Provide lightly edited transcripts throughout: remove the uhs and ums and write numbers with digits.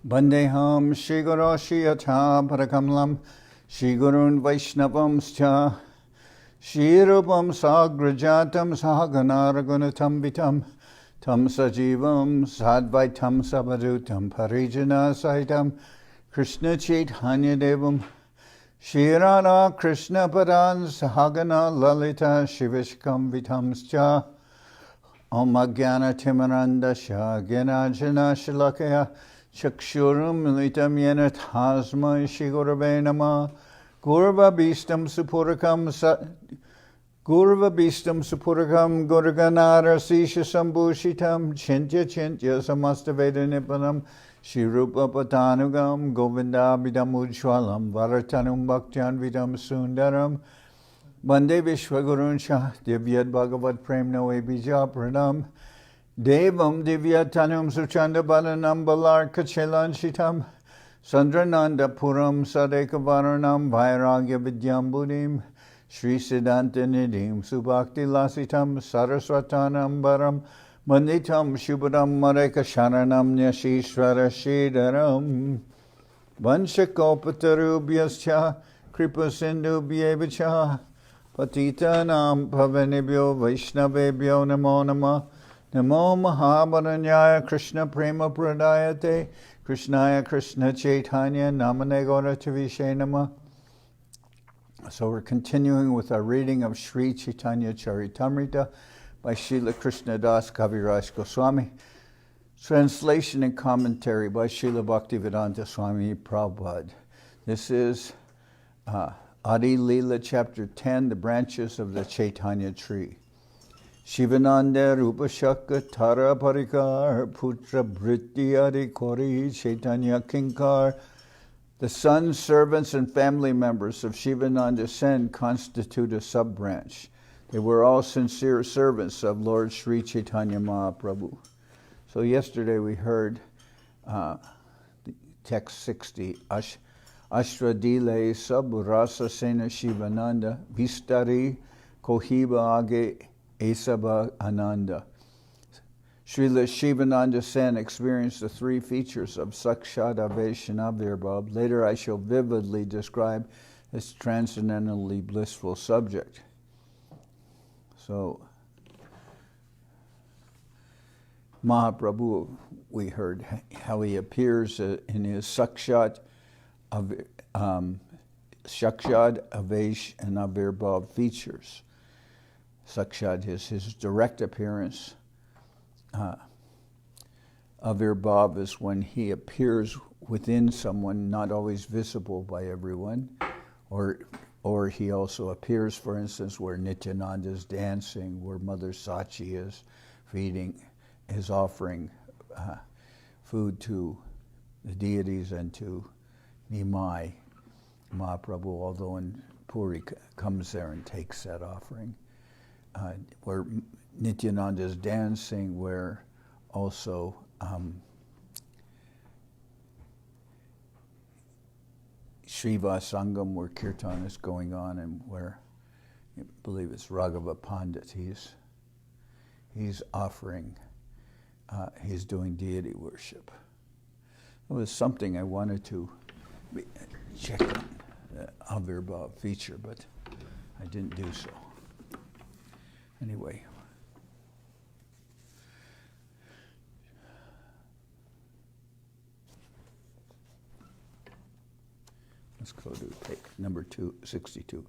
Bandeham Shri Guru Shiyata Parakamlam Shri Gurun Vaishnavamscha Shri Rupam Sagrajatam Sahagana Ragunatam Vitam Tam Sajivam Sadvaitam Sabadutam Parijana Saitam Krishna Chaitanya Devam Shri Radha Krishna Padan Sahagana Lalita Shivishkam Vitamscha Om Ajnana Timarandasya Gyanajana Shalakaya Chakshurum Militam Yena Tasmai Shri Gurave Namah Gurva Bhistam Supurakam Gurganara Sisha Sambhushitam Chintya Samastaveda Nipanam Shri Rupa Patanugam Govinda Bidam Ujwalam Varatanum Bhaktyan Vidam Sundaram Bande Vishwagurun Shah Divyad Bhagavad Prem Noe Bija Pranam Devam Divyatanum Suchanda Balanam Balar Kachelan Shitam Sandrananda Puram Sadekavaranam Vairagya Vidyam Buddhim Sri Siddhanta Nidhim Subhakti Lasitam Saraswatanam Baram Manditam Shubhadam Mareka Sharanam Nyashishvara Shidaram Vanchakopatarubhyascha Kripa Sindhubhyevacha Patitanam Pavanibhyo Vaishnavebhyo Namo Namah Namo Mahabaranyaya Krishna Prema Pradayate Krishnaya Krishna Chaitanya Namane Gaura Tavishe Namah. So we're continuing with our reading of Sri Chaitanya Charitamrita by Srila Krishnadas Kaviraj Goswami. Translation and commentary by Srila Bhaktivedanta Swami Prabhupada. This is Adi-lila chapter 10, the branches of the Chaitanya tree. Shivananda Rupashaka Tara Parikar Putra Britti Adi Kori Chaitanya Kinkar. The sons, servants, and family members of Shivananda Sen constitute a sub-branch. They were all sincere servants of Lord Sri Chaitanya Mahaprabhu. So yesterday we heard text 60, Ashradile Saburasa Sena Shivananda Vistari Kohiba Age Esaba Ananda. Srila Shivananda Sen experienced the three features of Sakshad, Avesh, and Avirbhav. Later I shall vividly describe this transcendently blissful subject. So, Mahaprabhu, we heard how he appears in his Sakshad, Avesh, and Avirbhav features. Sakshad is his direct appearance. Avirbhav is when he appears within someone, not always visible by everyone, or he also appears, for instance, where Nityananda is dancing, where Mother Sachi is offering food to the deities and to Nimai. Mahaprabhu, although in Puri, comes there and takes that offering. Where Nityananda is dancing, where also Shiva Sangam, where Kirtan is going on, and where I believe it's Raghava Pandit, he's offering, he's doing deity worship. It was something I wanted to check on, the Avirbhav feature, but I didn't do so. Anyway. Let's go to page number 262.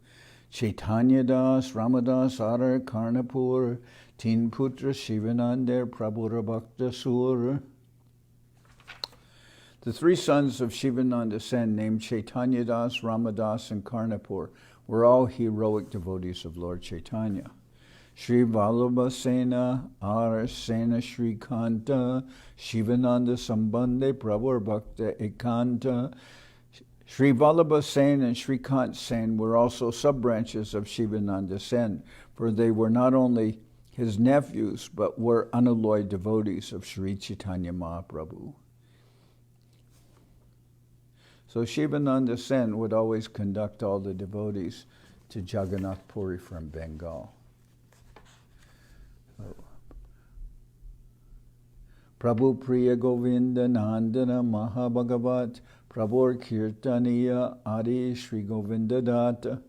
Chaitanya Das, Ramadas, Ara, Karnapur, Teen Putra, Shivananda, Prabhura Bhakta Sur. The three sons of Shivananda Sen, named Chaitanya Das, Ramadas, and Karnapur, were all heroic devotees of Lord Chaitanya. Sri Vallabha Sena, Ara Sena Sri Kanta, Shivananda Sambandhe, Prabhur Bhakta Ekanta. Sri Vallabha Sen and Sri Kant Sen were also sub-branches of Shivananda Sen, for they were not only his nephews, but were unalloyed devotees of Sri Chaitanya Mahaprabhu. So Shivananda Sen would always conduct all the devotees to Jagannath Puri from Bengal. Prabhu Priya Govinda Nandana Mahabhagavat Prabhur Kirtaniya Adi Shri Govinda Datta.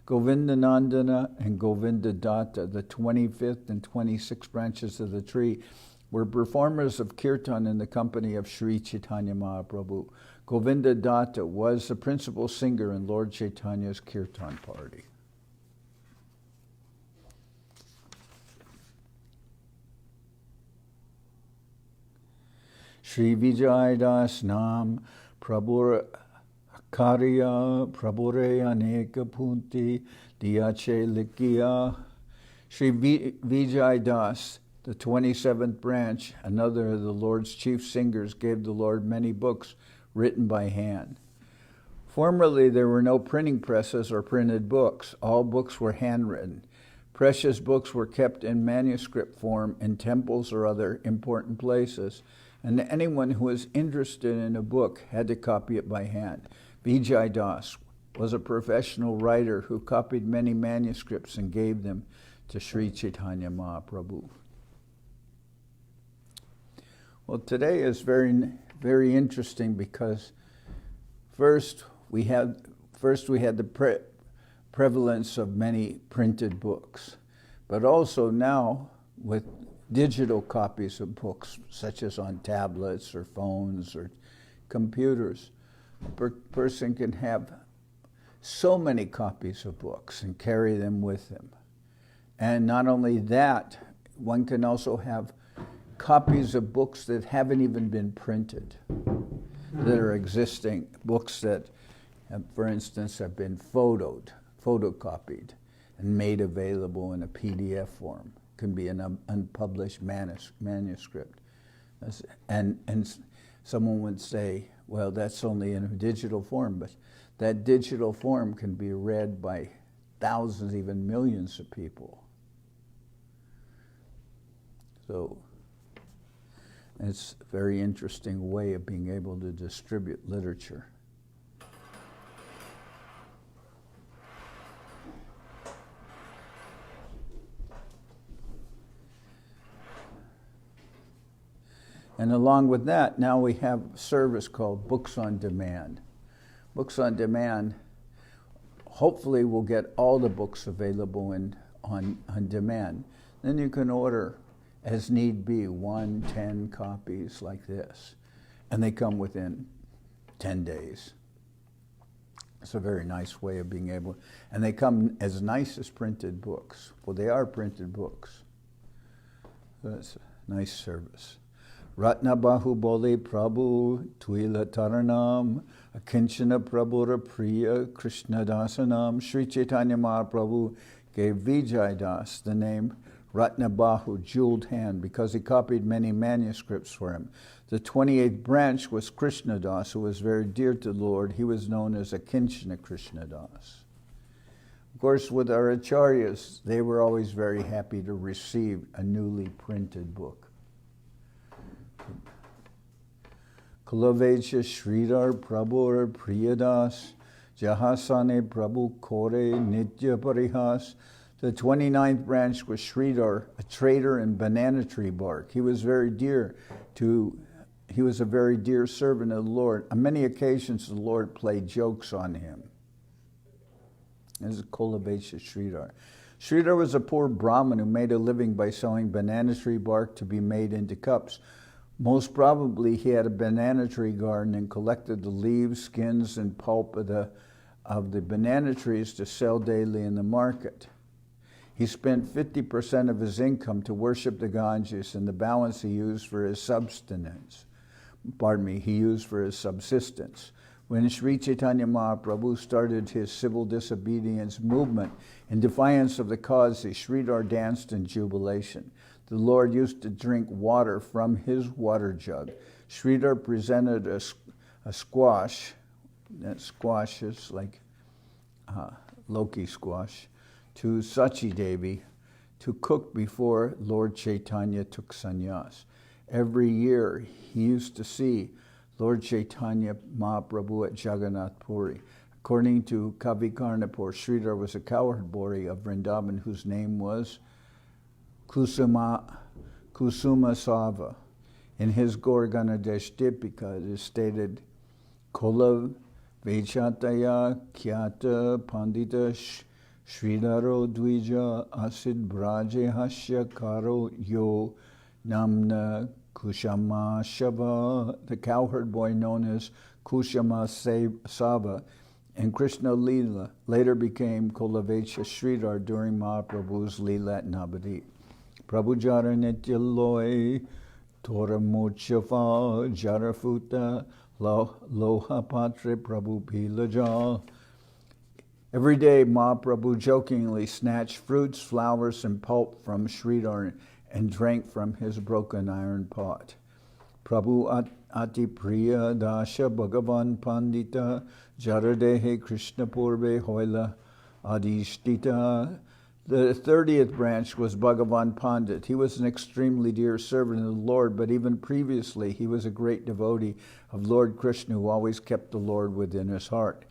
Govinda Nandana and Govinda Datta, the 25th and 26th branches of the tree, were performers of kirtan in the company of Sri Chaitanya Mahaprabhu. Govinda Datta was the principal singer in Lord Chaitanya's kirtan party. Shri Vijaydas Nam Prabhur Karya Prabhure Aneka Punti Diache Likya. Shri Vijay Das, the 27th branch, another of the Lord's chief singers, gave the Lord many books written by hand. Formerly, there were no printing presses or printed books. All books were handwritten. Precious books were kept in manuscript form in temples or other important places, and anyone who was interested in a book had to copy it by hand. Vijay Das was a professional writer who copied many manuscripts and gave them to Sri Chaitanya Mahaprabhu. Well, today is very, very interesting because first we had the prevalence of many printed books, but also now with digital copies of books, such as on tablets or phones or computers, a person can have so many copies of books and carry them with them. And not only that, one can also have copies of books that haven't even been printed, that are existing, books that, for instance, have been photocopied and made available in a PDF form. Can be an unpublished manuscript. And someone would say, well, that's only in a digital form, but that digital form can be read by thousands, even millions of people. So it's a very interesting way of being able to distribute literature. And along with that, now we have a service called Books on Demand. Books on Demand, hopefully we'll get all the books available on demand. Then you can order, as need be, 10 copies like this. And they come within 10 days. It's a very nice way of being able, and they come as nice as printed books. Well, they are printed books. So it's a nice service. Ratna Bahubali Prabhu Tuila Taranam Akinchana Prabhura Priya Krishnadasanam. Sri Chaitanya Mahaprabhu gave Vijay Das the name Ratna Bahu, jeweled hand, because he copied many manuscripts for him. The 28th branch was Krishnadas, who was very dear to the Lord. He was known as Akinchana Krishnadas. Of course, with our acharyas, they were always very happy to receive a newly printed book. Kulavecha Sridhar Prabhur Priyadas Jahasane Prabhu Kore Nitya Parihas. The 29th branch was Sridhar, a trader in banana tree bark. He was a very dear servant of the Lord. On many occasions, the Lord played jokes on him. This is Kulavecha Sridhar. Sridhar was a poor Brahmin who made a living by selling banana tree bark to be made into cups. Most probably he had a banana tree garden and collected the leaves, skins, and pulp of the banana trees to sell daily in the market. He spent 50% of his income to worship the Ganges, and the balance he used for his subsistence. When Sri Chaitanya Mahaprabhu started his civil disobedience movement in defiance of the cause, Sridhar danced in jubilation. The Lord used to drink water from his water jug. Sridhar presented a squash, that squash is like Loki squash, to Sachi Devi to cook before Lord Chaitanya took sannyas. Every year he used to see Lord Chaitanya Mahaprabhu at Jagannath Puri. According to Kavi Karnapur, Sridhar was a cowherd boy of Vrindavan whose name was Kusuma Sava. In his Gorganadesh Dipika, it is stated, Kola Vechataya Kyata Pandita Sridharo Dvija Asid Braje Hasya Karo Yo Namna Kushama Shava, the cowherd boy known as Kushama Sava, and Krishna-lila later became Kolavecha Sridhar during Mahaprabhu's Lila at Navadip. Prabhu Jara Nityaloy, Tora Mochava, Jarafuta, Loha Patre Prabhu Pilaja. Every day Mahaprabhu jokingly snatched fruits, flowers, and pulp from Sridhar and drank from his broken iron pot. Prabhu Ati Priya Dasha Bhagavan Pandita Jaradehe Krishna Purve Hoila Adishtita. The 30th branch was Bhagavan Pandit. He was an extremely dear servant of the Lord, but even previously he was a great devotee of Lord Krishna who always kept the Lord within his heart.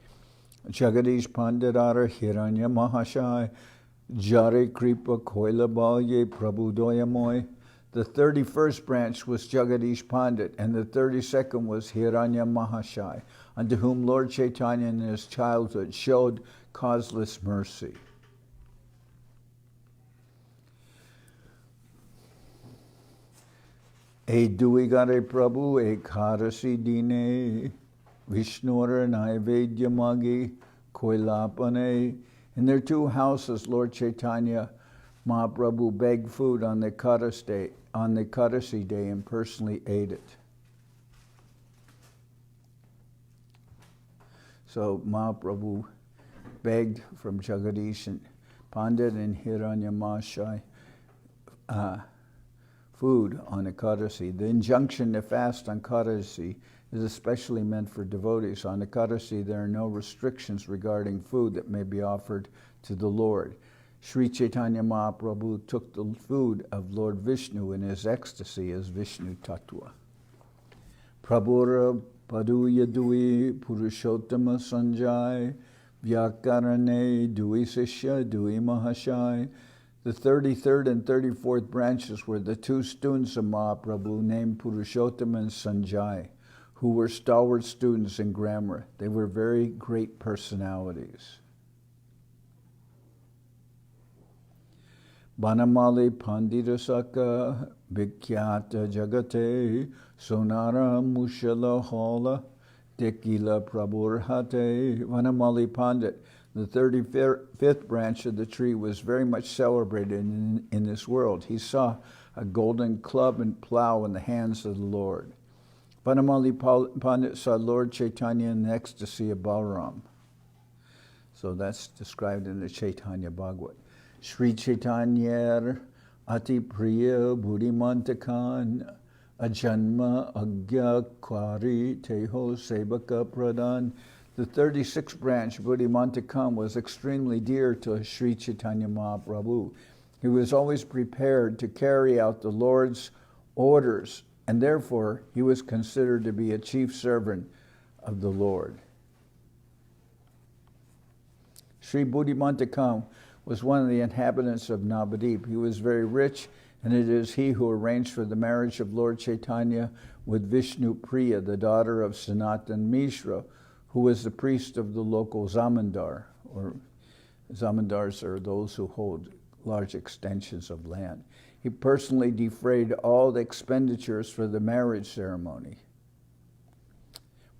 Jagadish Panditara Hiranya Mahashai Jare Kripa Koila Balye Prabhu Doyamoy. The 31st branch was Jagadish Pandit, and the 32nd was Hiranya Mahashai, unto whom Lord Chaitanya in his childhood showed causeless mercy. E duigare Prabhu e karasi dine Vishnura Naivedyamagi Koilapane. In their two houses, Lord Chaitanya Mahaprabhu begged food on the Kadasi day and personally ate it. So Mahaprabhu begged from Jagadish and Pandit and Hiranya Mahashai food on Ekadasi. The injunction to fast on Ekadasi is especially meant for devotees. On Ekadasi, there are no restrictions regarding food that may be offered to the Lord. Sri Chaitanya Mahaprabhu took the food of Lord Vishnu in his ecstasy as Vishnu Tattva. Prabhura Paduya Dui Purushottama Sanjay Vyakarane Dui Sishya Dui Mahashai. The 33rd and 34th branches were the two students of Mahaprabhu named Purushottama and Sanjay, who were stalwart students in grammar. They were very great personalities. Banamali Panditasaka Bhikyata Jagate Sonara Mushala Hala Tekila Prabhurhate. Vanamali Pandit, the 35th branch of the tree, was very much celebrated in this world. He saw a golden club and plow in the hands of the Lord. Vanamali Pandit saw Lord Chaitanya in the ecstasy of Balaram. So that's described in the Chaitanya Bhagavat. Sri Chaitanya Ati Priya Buddhimantakan Ajanma Agya Kwari Teho Sebaka Pradhan. The 36th branch, Buddhimantakan, was extremely dear to Sri Chaitanya Mahaprabhu. He was always prepared to carry out the Lord's orders, and therefore he was considered to be a chief servant of the Lord. Sri Buddhimantakan was one of the inhabitants of Navadip. He was very rich, and it is he who arranged for the marriage of Lord Chaitanya with Vishnu Priya, the daughter of Sanatan Mishra, who was the priest of the local zamindar, or zamindars are those who hold large extensions of land. He personally defrayed all the expenditures for the marriage ceremony.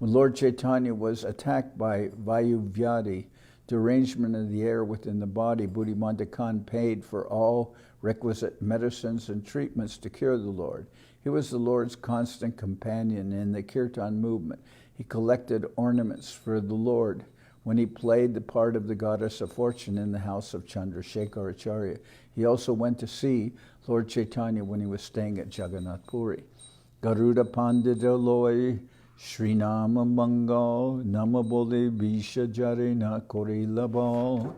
When Lord Chaitanya was attacked by Vayuvyadi, derangement of the air within the body, Buddhimantakan paid for all requisite medicines and treatments to cure the Lord. He was the Lord's constant companion in the kirtan movement. He collected ornaments for the Lord when he played the part of the goddess of fortune in the house of Chandrasekhar Acharya. He also went to see Lord Chaitanya when he was staying at Jagannath Puri. Garuda Pandita Loy Srinama Mangal Namabole Visha Jarena Kori Labal.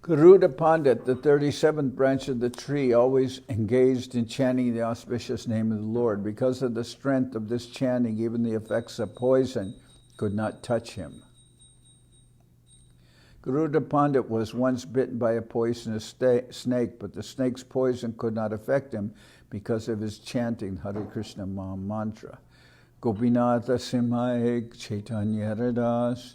Garuda Pandit, the 37th branch of the tree, always engaged in chanting the auspicious name of the Lord. Because of the strength of this chanting, even the effects of poison could not touch him. Garuda Pandit was once bitten by a poisonous snake, but the snake's poison could not affect him because of his chanting Hare Krishna Maha Mantra. Gopinatha Simha Chaitanya Charitamrita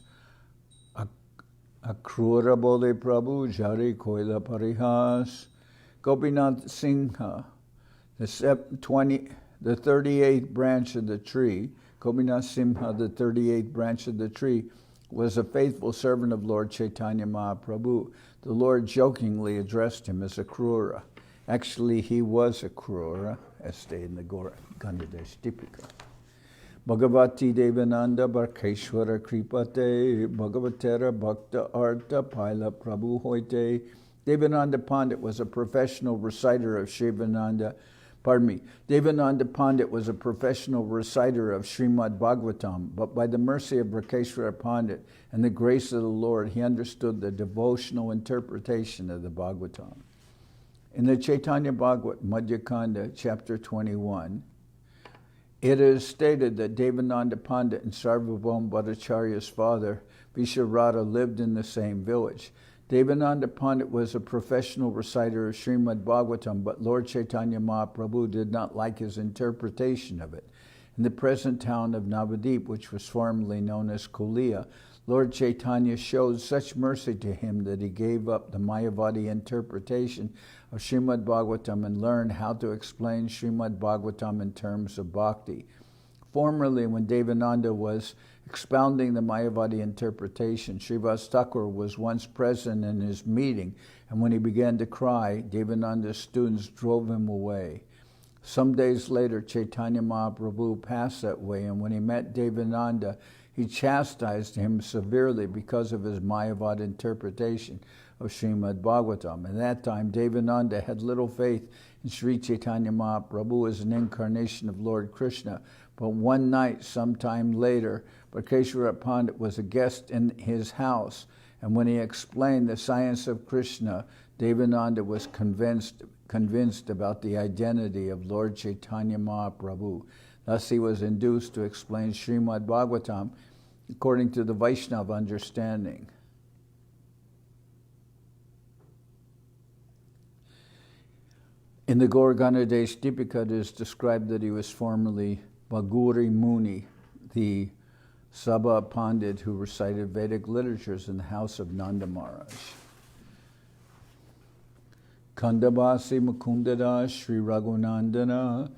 Akrura Bole Prabhu Jari Koila Parihas. Gopinath Singha, the 38th branch of the tree, Gopinath Simha, the 38th branch of the tree, was a faithful servant of Lord Chaitanya Mahaprabhu. The Lord jokingly addressed him as a Krura. Actually, he was a Krura, as stated in the Gangadesh Tipika. Bhagavati Devananda Barkeshwara Kripate Bhagavatera Bhakta Arta Paila Prabhu Hoite. Devananda Pandit was a professional reciter of Devananda Pandit was a professional reciter of Srimad Bhagavatam, but by the mercy of Bhakeshwara Pandit and the grace of the Lord, he understood the devotional interpretation of the Bhagavatam. In the Chaitanya Bhagavat, Madhya Kanda, chapter 21, it is stated that Devananda Pandit and Sarvabhauma Bhattacharya's father, Visharada, lived in the same village. Devananda Pandit was a professional reciter of Srimad Bhagavatam, but Lord Chaitanya Mahaprabhu did not like his interpretation of it. In the present town of Navadip, which was formerly known as Kulia, Lord Chaitanya showed such mercy to him that he gave up the Mayavadi interpretation of Srimad Bhagavatam and learned how to explain Srimad Bhagavatam in terms of bhakti. Formerly, when Devananda was expounding the Mayavadi interpretation, Srivas Thakur was once present in his meeting, and when he began to cry, Devananda's students drove him away. Some days later, Chaitanya Mahaprabhu passed that way, and when he met Devananda, he chastised him severely because of his Mayavad interpretation of Srimad Bhagavatam. At that time, Devananda had little faith in Sri Chaitanya Mahaprabhu as an incarnation of Lord Krishna. But one night, sometime later, Bhakeshwara Pandit was a guest in his house, and when he explained the science of Krishna, Devananda was convinced about the identity of Lord Chaitanya Mahaprabhu. Thus he was induced to explain Srimad Bhagavatam according to the Vaishnava understanding. In the Gauraganadesh Dipika, it is described that he was formerly Bhaguri Muni, the Sabha Pandit who recited Vedic literatures in the house of Nanda Maharaj. Kandabasi Mukundadas Sri Raghunandana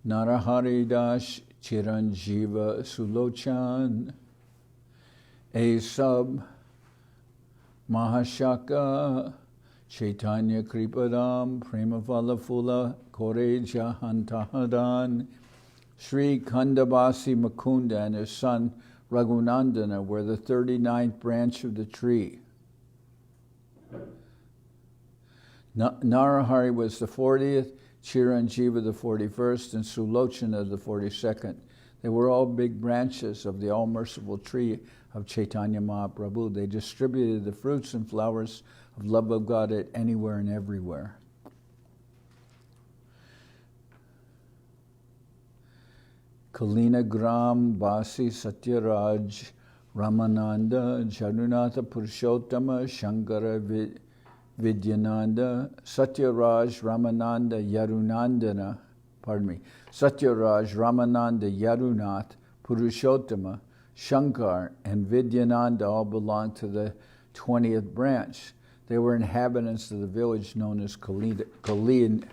Naraharidas Chiranjiva Sulochan Esab Mahashaka Chaitanya Kripadam Premavala Fula Kore Jahantahadan. Sri Kandabasi Mukunda and his son Raghunandana were the 39th branch of the tree. Narahari was the 40th, Chiranjiva the 41st, and Sulochana the 42nd. They were all big branches of the all-merciful tree of Chaitanya Mahaprabhu. They distributed the fruits and flowers of love of God at anywhere and everywhere. Kalina Gram Basi Satyaraj Ramananda Jarunatha Purushottama Shankara Vidyananda Satyaraj Ramananda Yarunath Purushottama Shankar and Vidyananda all belonged to the 20th branch. They were inhabitants of the village known as Kalinagram.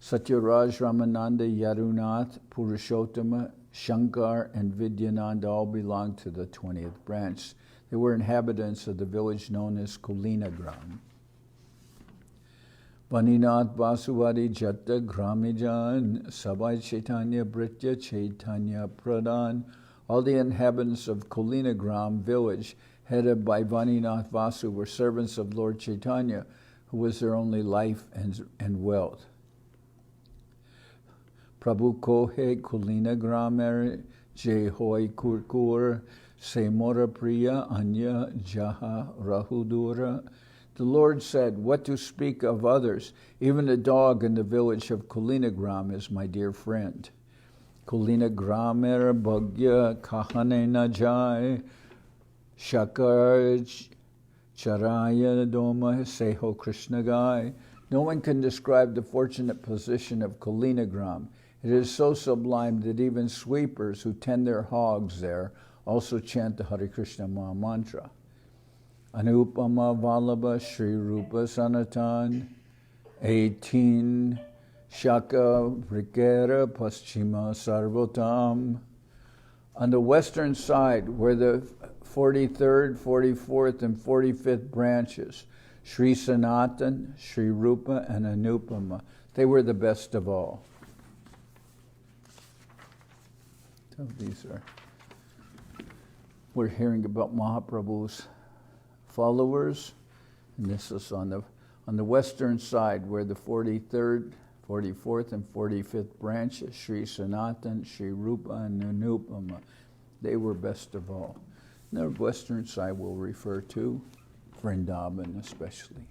Satyaraj, Ramananda, Yarunath, Purushottama, Shankar, and Vidyananda all belonged to the 20th branch. They were inhabitants of the village known as Kalinagram. Vaninath Vasuvadi Jatta Gramijan, Sabai Chaitanya Britya Chaitanya Pradhan. All the inhabitants of Kalinagram village, headed by Vaninath Vasu, were servants of Lord Chaitanya, who was their only life and wealth. Prabhu Kohe Kulina Gramer Jai Hoi Kurkur Semora Priya Anya Jaha Rahudura. The Lord said, "What to speak of others? Even a dog in the village of Kulinagram is my dear friend." Kulinagramer Bhagya Kahane Najai Shakar Charaya Doma Seho Krishna Gai. No one can describe the fortunate position of Kalinagram. It is so sublime that even sweepers who tend their hogs there also chant the Hare Krishna Maha Mantra. Anupama Vallabha Sri Rupa Sanatan 18 Shaka Vrikera Paschima Sarvotam. On the western side, where the 43rd, 44th, and 45th branches, Sri Sanatan, Sri Rupa, and Anupama, they were the best of all. So these are, we're hearing about Mahaprabhu's followers, and this is on the western side, where the 43rd, 44th, and 45th branches, Sri Sanatan, Sri Rupa, and Anupama, they were best of all. And the western side will refer to Vrindavan especially.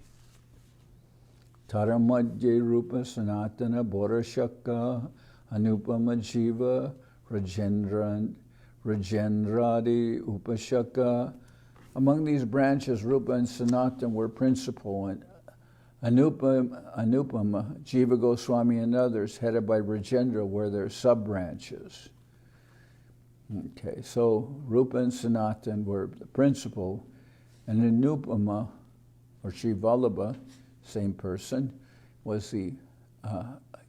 Taramadye Rupa Sanatana Borashaka Anupama Jiva Rajendradi Upashaka. Among these branches, Rupa and Sanatan were principal, and Anupama, Jiva Goswami, and others, headed by Rajendra, were their sub-branches. Okay, so Rupa and Sanatan were the principal, and Anupama, or Sri Vallabha, same person, was the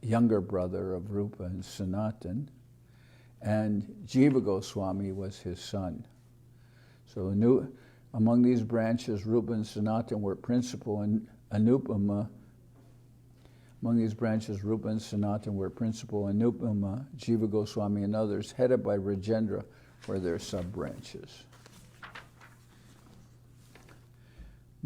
younger brother of Rupa and Sanatan, and Jiva Goswami was his son. So among these branches, Rupa and Sanatan were principal, and Anupama, among these branches, Rupa and Sanatan were principal, and Anupama, Jiva Goswami, and others, headed by Rajendra, were their sub-branches.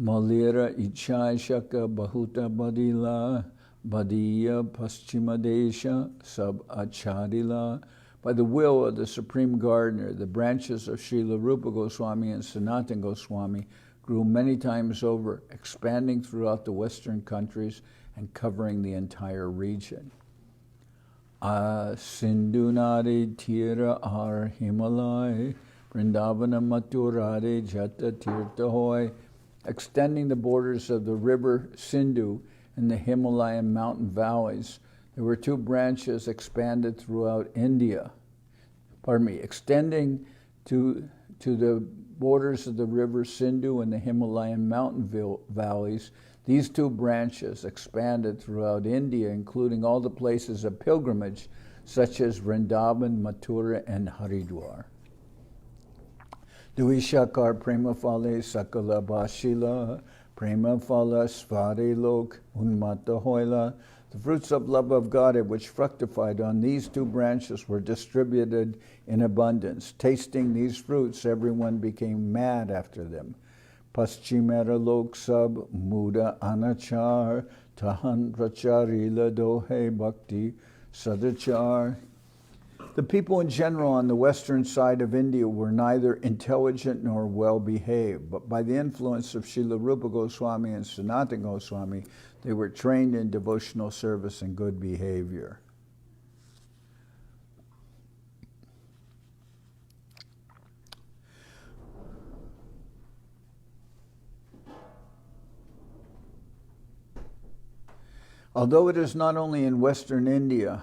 Malira Ichai Shaka Bahuta Adi-lila Badiya Paschimadesha Sab Acharila. By the will of the Supreme Gardener, the branches of Srila Rupa Goswami and Sanatan Goswami grew many times over, expanding throughout the Western countries and covering the entire region. Sindhunade Tira Ar Himalaya Vrindavana Mathurade Jata Tirthahoy. Extending the borders of the river Sindhu and the Himalayan mountain valleys, there were two branches expanded throughout India. Extending to the borders of the river Sindhu and the Himalayan mountain valleys, these two branches expanded throughout India, including all the places of pilgrimage, such as Vrindavan, Mathura, and Haridwar. Duishakar Prema Fale Sakala Bashila Prema Fala Svare Lok Unmata Hoila. The fruits of love of God which fructified on these two branches were distributed in abundance. Tasting these fruits, everyone became mad after them. Paschimera Lok Sab Muda Anachar Tahan Pracharila Dohe Bhakti Sadachar. The people in general on the western side of India were neither intelligent nor well-behaved, but by the influence of Srila Rupa Goswami and Sanatana Goswami, they were trained in devotional service and good behavior. Although it is not only in Western India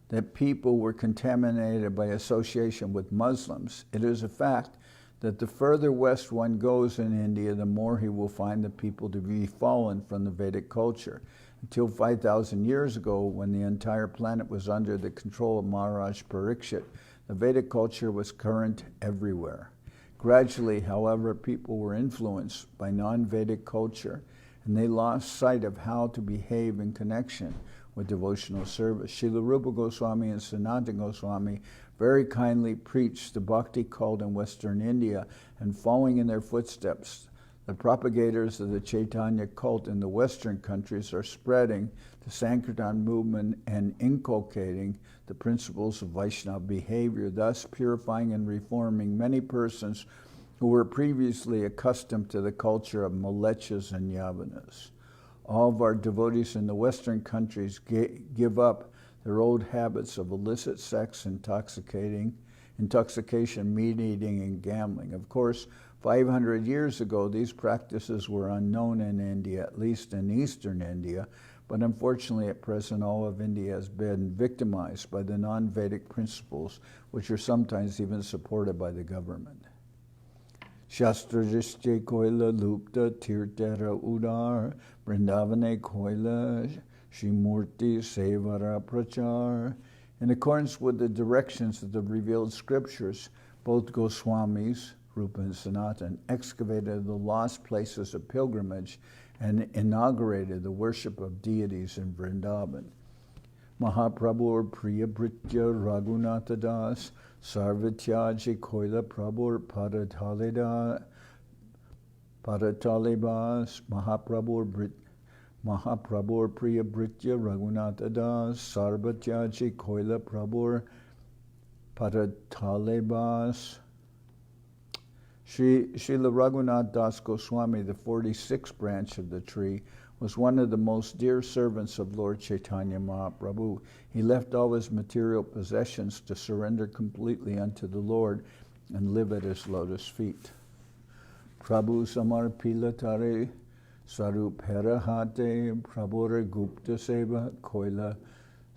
that people were contaminated by association with Muslims, it is a fact that the further west one goes in India, the more he will find the people to be fallen from the Vedic culture. Until 5,000 years ago, when the entire planet was under the control of Maharaj Parikshit, the Vedic culture was current everywhere. Gradually, however, people were influenced by non-Vedic culture, and they lost sight of how to behave in connection with devotional service. Srila Rupa Goswami and Sanatana Goswami very kindly preached the Bhakti cult in Western India, and following in their footsteps, the propagators of the Chaitanya cult in the Western countries are spreading the Sankirtan movement and inculcating the principles of Vaishnava behavior, thus purifying and reforming many persons who were previously accustomed to the culture of Malechas and Yavanas. All of our devotees in the Western countries give up their old habits of illicit sex, intoxication, meat eating, and gambling. Of course, 500 years ago, these practices were unknown in India, at least in eastern India, but unfortunately at present all of India has been victimized by the non-Vedic principles, which are sometimes even supported by the government. Shastrajishche koila lupta tirtera udar, Vrindavane koila shimurti sevara prachar. In accordance with the directions of the revealed scriptures, both Goswamis, Rupa and Sanatan, excavated the lost places of pilgrimage and inaugurated the worship of deities in Vrindavan. Mahaprabhu Priya Britya Raghunatha Das Sarvatyaji Koila Prabhu Paratalibas Mahaprabhu Priya Britya Raghunatha Das Sarvatyaji Koila Prabhu Paratalibas. Srila Raghunath Das Goswami, the 46th branch of the tree, was one of the most dear servants of Lord Chaitanya Mahaprabhu. He left all his material possessions to surrender completely unto the Lord and live at his lotus feet. Prabhu Samar Pilatare Swarupera Hate Prabhura Gupta Seva Koila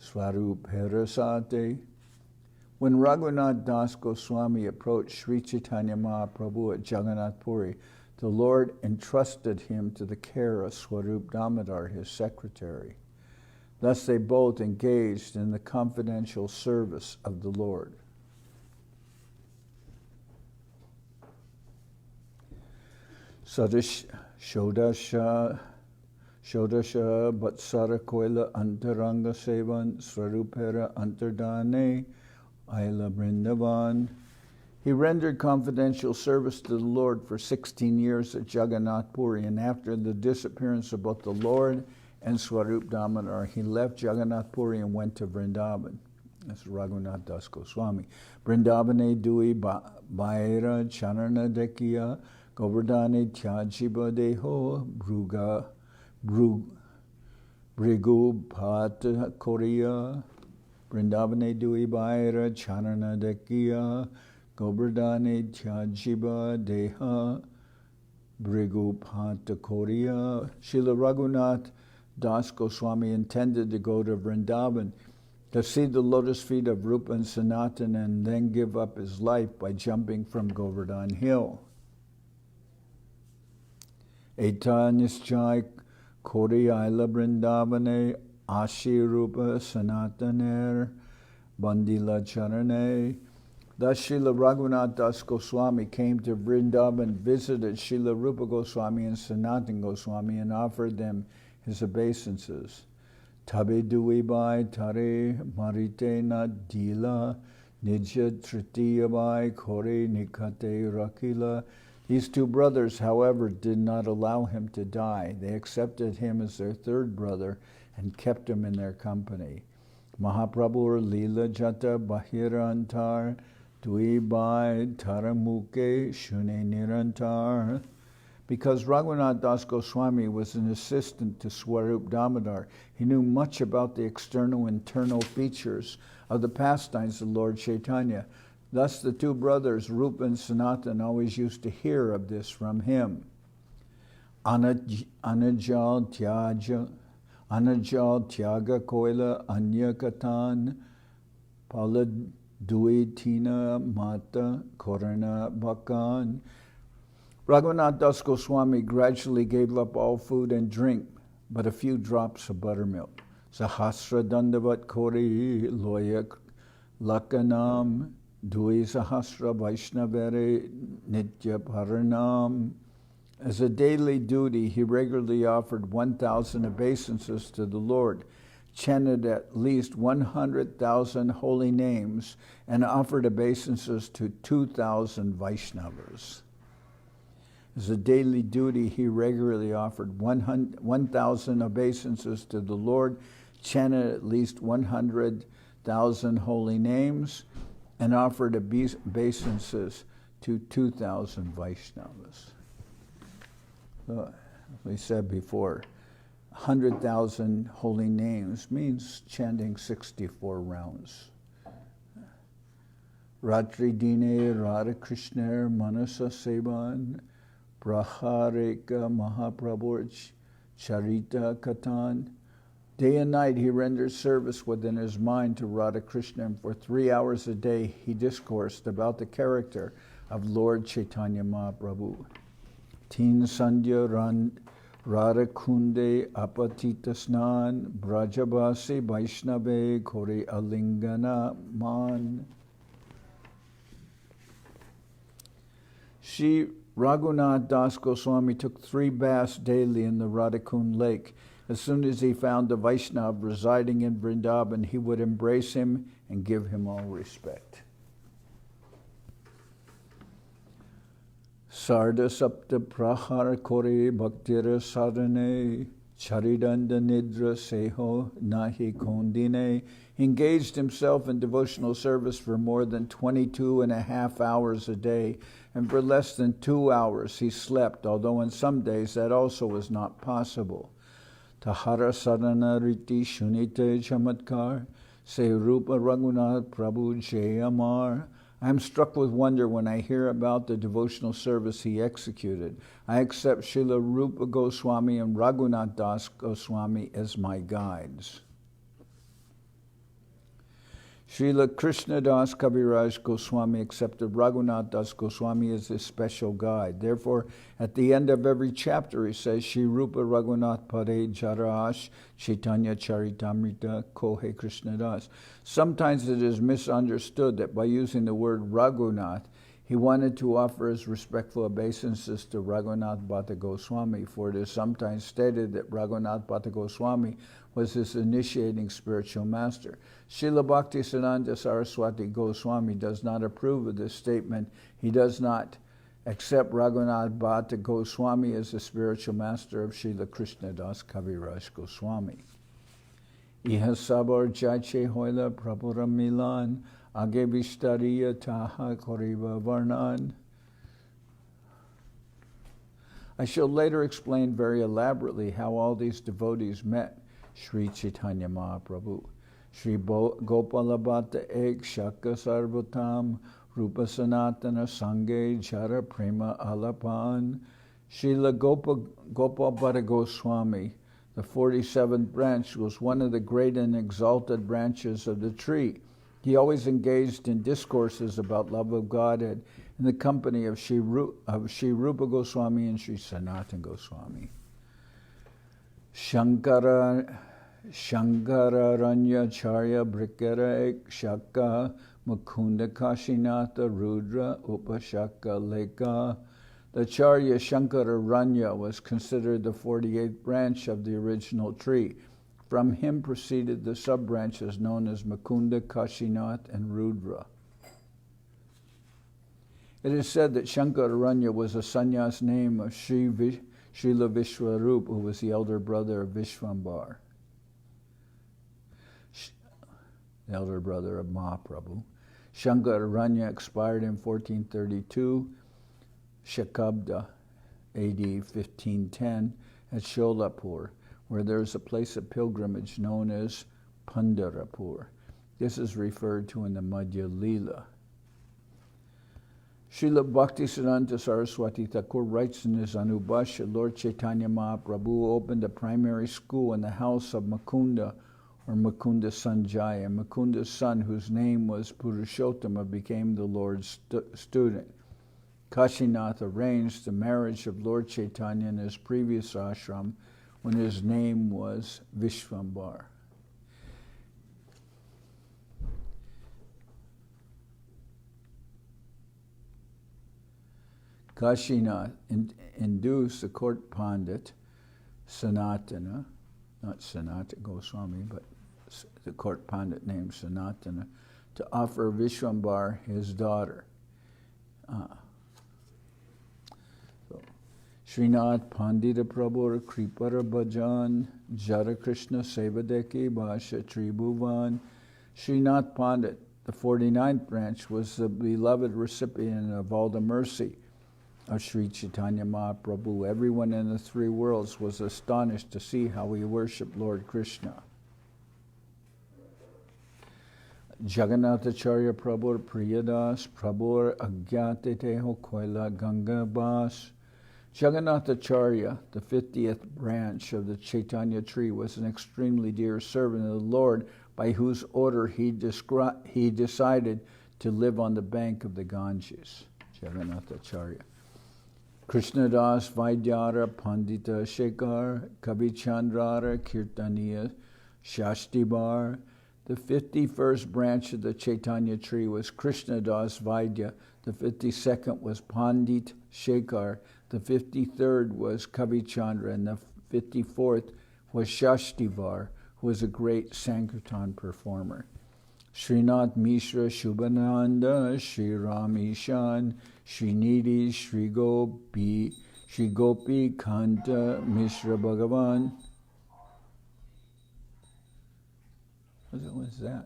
Swarupera Sate. When Raghunath Das Goswami approached Sri Chaitanya Mahaprabhu at Jagannath Puri, the Lord entrusted him to the care of Swarup Damodar, his secretary. Thus they both engaged in the confidential service of the Lord. Sadish Shodasha Batsara Koila Antaranga Sevan Swarupera Antardane Aila Vrindavan. He rendered confidential service to the Lord for 16 years at Jagannath Puri, and after the disappearance of both the Lord and Swarup Damodar, he left Jagannath Puri and went to Vrindavan. That's Raghunath Das Goswami. Vrindavane Dui Baira Chanarna Dekiya Govardhane Tyajiba Deho Brigu Pata Korea. Vrindavane Dui Baira Chanarna Dekiya Govardhane Tyajiba Deha Brigu Pata Korea. Srila Raghunath Das Goswami intended to go to Vrindavan to see the lotus feet of Rupa and Sanatan and then give up his life by jumping from Govardhan Hill. Eta Nischai Kori Aila Vrindavane Ashi Rupa Sanataner Bandila Charane. Thus Srila Raghunath Das Goswami came to Vrindavan, visited Srila Rupa Goswami and Sanatan Goswami and offered them his obeisances. Tabe Duibai Tare Marite Adi-lila Nija Tritiyabai Kore Nikate Rakila. These two brothers, however, did not allow him to die. They accepted him as their third brother and kept him in their company. Mahaprabhu Lila Jata Bahirantar Duibai Taramuke Shune Nirantar. Because Raghunath Das Goswami was an assistant to Swarup Damodar, he knew much about the external and internal features of the pastimes of Lord Chaitanya. Thus the two brothers, Rupa and Sanatan, always used to hear of this from him. Anajal Tyaga Koila Anya Katan Paladuitina Mata Korana Bakan. Raghunath Das Goswami gradually gave up all food and drink, but a few drops of buttermilk. Sahasra Dandavat Kori Loyak Lakanam Dui Sahasra Vaishnavere Nitya Paranam. As a daily duty, he regularly offered 1,000 obeisances to the Lord, chanted at least 100,000 holy names, and offered obeisances to 2,000 Vaishnavas. As a daily duty, he regularly offered 1,000 obeisances to the Lord, chanted at least 100,000 holy names, and offered obeisances to 2,000 Vaishnavas. So, as we said before, 100,000 holy names means chanting 64 rounds. Ratri Dine Radha Krishna Manasa Sevan Prahareka Mahaprabhu Charita Katan. Day and night he renders service within his mind to Radha Krishna, and for 3 hours a day he discoursed about the character of Lord Chaitanya Mahaprabhu. Teen Sandhya Radha Kunde Apatita Snan Brajabasi Vaishnave Kore Alingana Man. Shri Raghunath Das Goswami took 3 baths daily in the Radhakund lake. As soon as he found the Vaishnav residing in Vrindavan, he would embrace him and give him all respect. Sarda Sapta Prahara Kore Bhaktira Sadhane Charidanda Nidra Seho Nahi Kondine. He engaged himself in devotional service for more than 22.5 hours a day, and for less than 2 hours he slept, although on some days that also was not possible. Tahara Sadhana Riti Shunite Chamatkar Se Rupa Raghunath Prabhu Jayamar. I am struck with wonder when I hear about the devotional service he executed. I accept Srila Rupa Goswami and Raghunath Das Goswami as my guides. Srila Krishnadas Kaviraj Goswami accepted Raghunath Das Goswami as his special guide. Therefore, at the end of every chapter, he says, Shri Rupa Raghunath Pade Jarash Chaitanya Charitamrita Kohe Krishnadas. Sometimes it is misunderstood that by using the word Raghunath, he wanted to offer his respectful obeisances to Raghunath Bhatta Goswami, for it is sometimes stated that Raghunath Bhatta Goswami was his initiating spiritual master. Srila Bhaktisiddhanta Saraswati Goswami does not approve of this statement. He does not accept Raghunath Bhatta Goswami as the spiritual master of Srila Krishnadas Kaviraj Goswami. Iha sabar jache hoila prapura milan age vistariya taha koriva varnan. I shall later explain very elaborately how all these devotees met Sri Chaitanya Mahaprabhu. Sri Gopalabhata Ek Shaka Sarvatam Rupa Sanatana Sange Jara Prema Alapan. Srila Gopal Bhatta Goswami, the 47th branch, was one of the great and exalted branches of the tree. He always engaged in discourses about love of Godhead in the company of Sri Rupa Goswami and Sri Sanatana Goswami. Shankararanya Charya Brikara Ek Shaka Mukunda Kashinatha Rudra Upashaka Leka. The Charya Shankararanya was considered the 48th branch of the original tree. From him proceeded the sub-branches known as Mukunda, Kashinath, and Rudra. It is said that Shankararanya was a sannyas name of Srila Vishwarup, who was the elder brother of Vishwambar, the elder brother of Mahaprabhu. Shankararanya expired in 1432, Shakabda, AD 1510, at Sholapur, where there is a place of pilgrimage known as Pandharapur. This is referred to in the Adi-lila. Srila Bhaktisiddhanta Saraswati Thakur writes in his Anubhashya, Lord Chaitanya Mahaprabhu opened a primary school in the house of Mukunda, or Mukunda Sanjaya. Mukunda's son, whose name was Purushottama, became the Lord's student. Kashinath arranged the marriage of Lord Chaitanya in his previous ashram when his name was Vishwambar. Kashinath induced the court pandit Sanatana, not Sanatana Goswami, but the court pandit named Sanatana, to offer Vishwambar his daughter. Srinath Pandita Prabhu Kripara Bhajan Jara Krishna Sevadeki Bhasha Tribhuvan. Srinath Pandit, the 49th branch, was the beloved recipient of all the mercy of Sri Chaitanya Mahaprabhu. Everyone in the 3 worlds was astonished to see how he worshipped Lord Krishna. Jagannathacharya Prabhu Priyadas Prabhu Agyateteho Koila Ganga Bas. Jagannathacharya, the 50th branch of the Chaitanya tree, was an extremely dear servant of the Lord, by whose order he decided to live on the bank of the Ganges. Jagannathacharya. Krishnadas Vaidyara Pandita Shekhar Kavichandrara Kirtaniya Shashtibar. The 51st branch of the Chaitanya tree was Krishnadas Vaidya. The 52nd was Pandit Shekhar. The 53rd was Kavichandra. And the 54th was Shashtivar, who was a great Sankirtan performer. Srinath Mishra Shubhananda, Sri Ram Ishan, Sri Nidhi, Sri Gopi Kanta, Mishra Bhagavan. What is that?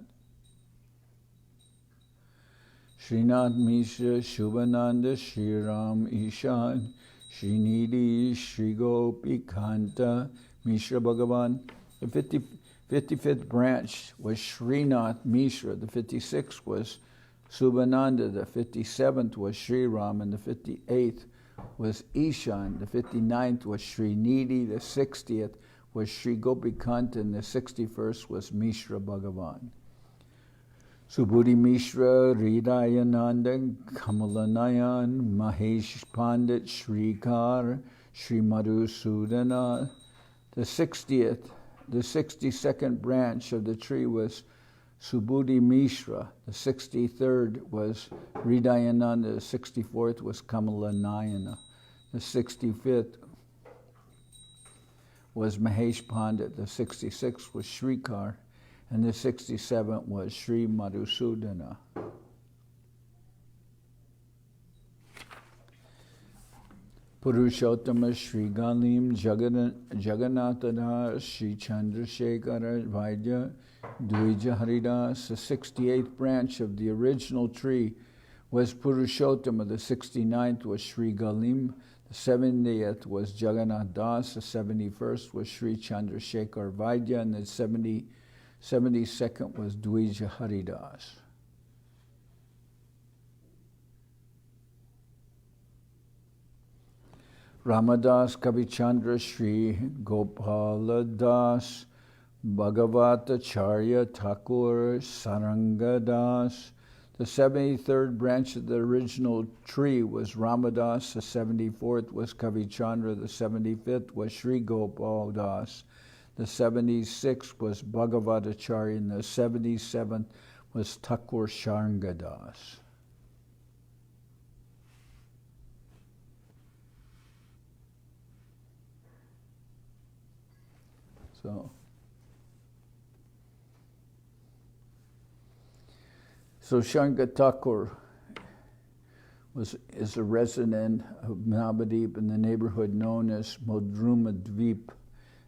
Srinath Mishra Shubhananda, Sri Ram Ishan, Sri Nidhi, Sri Gopi Kanta, Mishra Bhagavan. The 55th branch was Srinath Mishra. The 56th was Subhananda. The 57th was Sri Ram. And the 58th was Ishan. The 59th was Sri Nidhi. The 60th was Sri Gopikanta. And the 61st was Mishra Bhagavan. Subhuti Mishra, Hridayananda, Kamalanayan, Mahesh Pandit, Shrikar, Sri Madhusudana. The 62nd branch of the tree was Subhuti Mishra. The 63rd was Hridayananda. The 64th was Kamalanayana. The 65th was Mahesh Pandit. The 66th was Shrikar. And the 67th was Sri Madhusudana. Purushottama Sri Galim Jagannathadas Sri Chandrasekhara Vaidya Dvija Haridas. The 68th branch of the original tree was Purushottama. The 69th was Sri Galim. The 70th was Jagannath Das. The 71st was Sri Chandrasekhara Vaidya. And the 72nd was Dvija Haridas. Ramadas Kavichandra Sri Gopala Das Bhagavata Charya Thakur Saranga Das. The 73rd branch of the original tree was Ramadas. The 74th was Kavichandra. The 75th was Sri Gopal Das. The 76th was Bhagavata Charya. And the 77th was Thakur Saranga Das. So Sharanga Thakur is a resident of Navadip in the neighborhood known as Modruma Dvip,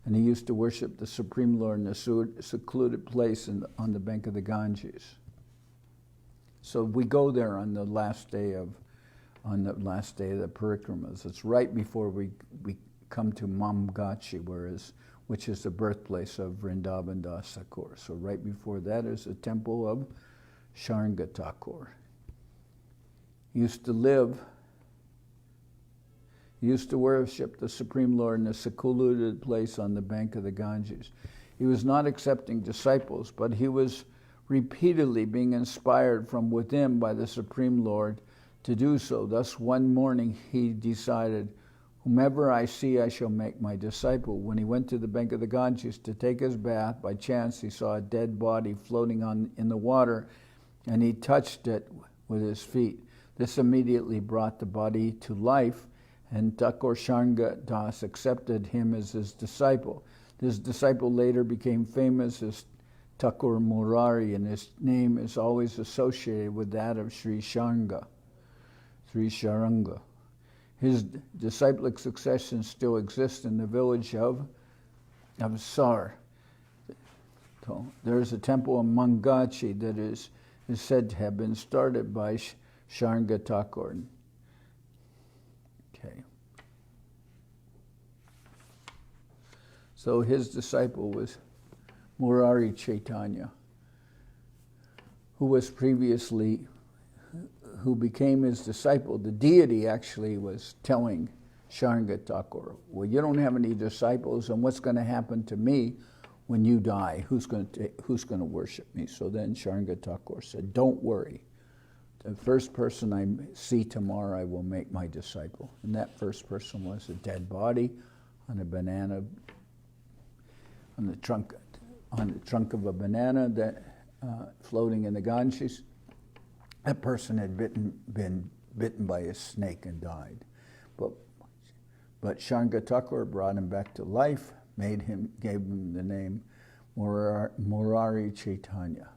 and he used to worship the Supreme Lord in a secluded place on the bank of the Ganges. So we go there on the last day of the parikramas. It's right before we come to Mamgachi, which is the birthplace of Vrindavan Das Thakur. So right before that is the temple of Sharanga Thakur. He used to worship the Supreme Lord in a secluded place on the bank of the Ganges. He was not accepting disciples, but he was repeatedly being inspired from within by the Supreme Lord to do so. Thus, one morning he decided, whomever I see, I shall make my disciple. When he went to the bank of the Ganges to take his bath, by chance he saw a dead body floating in the water, and he touched it with his feet. This immediately brought the body to life, and Thakur Sharanga Das accepted him as his disciple. This disciple later became famous as Thakur Murari, and his name is always associated with that of Sri Sharanga. His disciplic succession still exists in the village of Sar. So there's a temple in Mangachi that is said to have been started by Sharanga Thakur. Okay. So his disciple was Murari Chaitanya, who became his disciple, the deity actually was telling Sharanga Thakur, well, you don't have any disciples, and what's going to happen to me when you die? Who's going to worship me? So then Sharanga Thakur said, don't worry. The first person I see tomorrow, I will make my disciple. And that first person was a dead body on a banana, on the trunk of a banana that floating in the Ganges. That person had been bitten by a snake and died. But Sharanga Thakur brought him back to life, gave him the name Murari Chaitanya.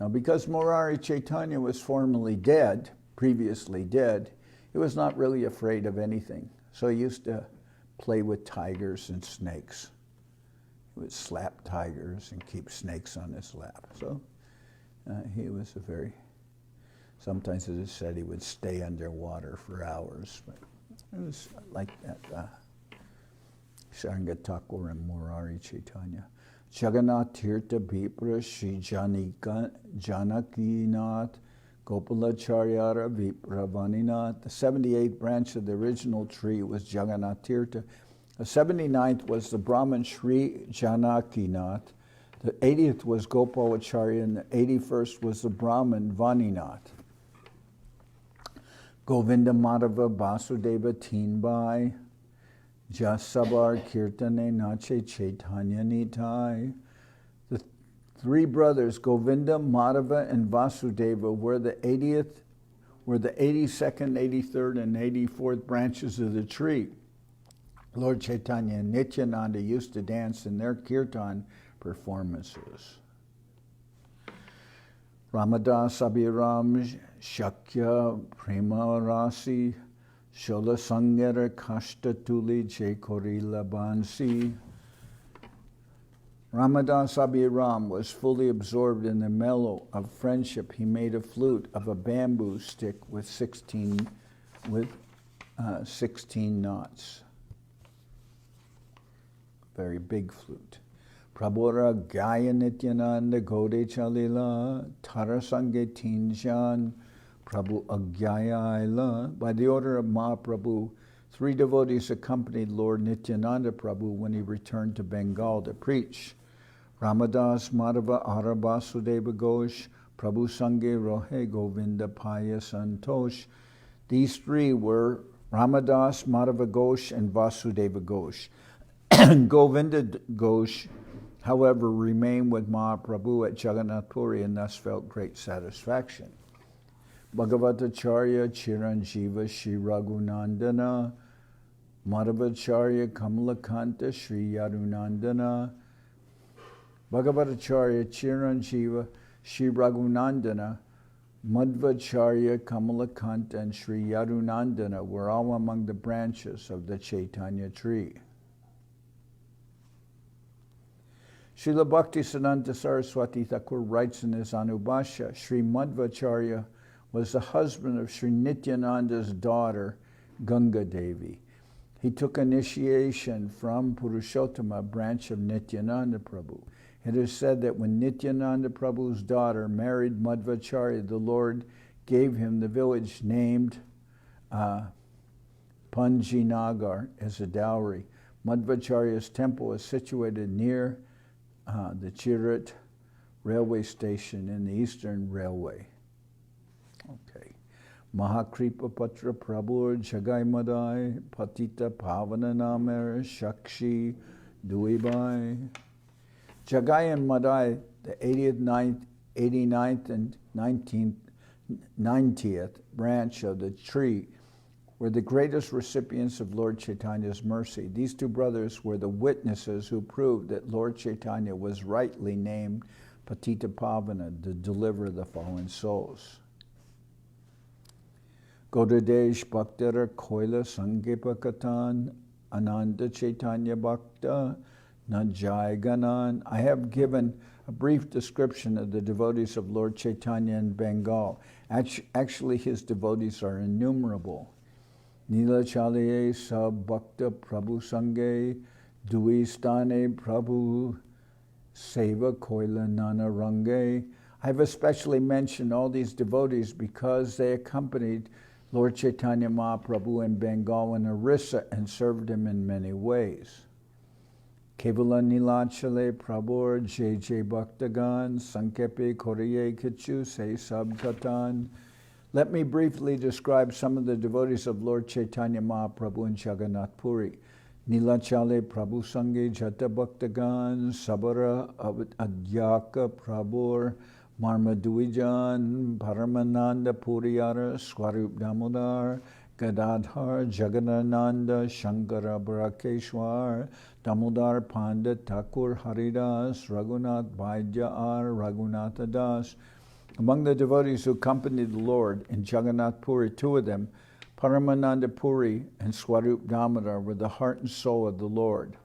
Now, because Murari Chaitanya was previously dead, he was not really afraid of anything. So he used to play with tigers and snakes. He would slap tigers and keep snakes on his lap. So he was sometimes it is said he would stay underwater for hours, but it was like that. Sharanga Thakur and Murari Chaitanya. Jagannath Tirtha Vipra Shri Janakinath Gopalacharyara Vipra Vaninath. The 78th branch of the original tree was Jagannath Tirtha. The 79th was the Brahman Shri Janakinath. The 80th was Gopalacharya, and the 81st was the Brahman Vaninath. Govinda Madhava Vasudeva Teenbai Jasabar Kirtane Nache Chaitanya Nitai. The three brothers, Govinda, Madhava, and Vasudeva, were the 82nd, 83rd, and 84th branches of the tree. Lord Chaitanya and Nityananda used to dance in their kirtan performances. Ramadas Abhiram Shakya Prema Rasi Shola Sangera Kashta Tuli Jekori Labansi. Ramadas Abhiram was fully absorbed in the mellow of friendship. He made a flute of a bamboo stick with 16 knots. Very big flute. Prabhura Gaya Nityananda Gode Chalila Tarasange Tinjan Prabhu Agyaya. By the order of Mahaprabhu, 3 devotees accompanied Lord Nityananda Prabhu when he returned to Bengal to preach. Ramadas Madhava Arabasudeva Ghosh Prabhu Sange Rohe Govinda Paya Santosh. These 3 were Ramadas, Madhava Ghosh, and Vasudeva Ghosh. Govinda Ghosh, however, remained with Mahaprabhu at Jagannath Puri and thus felt great satisfaction. Bhagavatacharya Chiranjiva Shri Raghunandana, Madhavacharya Kamalakanta Shri Yadunandana. Bhagavatacharya Chiranjiva Shri Raghunandana, Madhvacharya Kamalakanta, and Shri Yadunandana were all among the branches of the Chaitanya tree. Srila Bhaktisiddhanta Saraswati Thakur writes in his Anubhashya, Sri Madhvacharya was the husband of Sri Nityananda's daughter, Ganga Devi. He took initiation from Purushottama, branch of Nityananda Prabhu. It is said that when Nityananda Prabhu's daughter married Madhvacharya, the Lord gave him the village named Panjinagar as a dowry. Madhvacharya's temple is situated near the Chirat railway station in the Eastern Railway. Okay. Mahakripa Patra Prabhur Jagai Madai Patita Pavana Namer Shakshi Duibai. Jagai and Madai, the 89th and 90th branch of the tree, were the greatest recipients of Lord Chaitanya's mercy. These 2 brothers were the witnesses who proved that Lord Chaitanya was rightly named Patita Pavana, the deliverer of the fallen souls. Godadesh Bhaktara Koila Sangepa Katan Ananda Chaitanya Bhakta Najai Ganan. I have given a brief description of the devotees of Lord Chaitanya in Bengal. Actually, his devotees are innumerable. Nila Chaliye Sab Bhakta Prabhu Sange Duistane Prabhu Seva Koila Nana Range. I've especially mentioned all these devotees because they accompanied Lord Chaitanya Mahaprabhu in Bengal and Orissa and served him in many ways. Kevala Nilachale Prabhur Jai Jai Bhaktagan Sankepe Koriye Kichu Se Sabkatan. Let me briefly describe some of the devotees of Lord Chaitanya Mahaprabhu in Jagannath Puri. Nilachale Prabhu Sange Jata Bhaktagan Sabara Adyaka Prabhur Marmaduijan Paramananda Puriyara Swarup Damodar Gadadhar Jaganananda Shankara Bharakeshwar Damodar Pandit Thakur Haridas Raghunath Vaidya R. Raghunatha Das. Among the devotees who accompanied the Lord in Jagannath Puri, two of them, Paramananda Puri and Swarup Damodar, were the heart and soul of the Lord.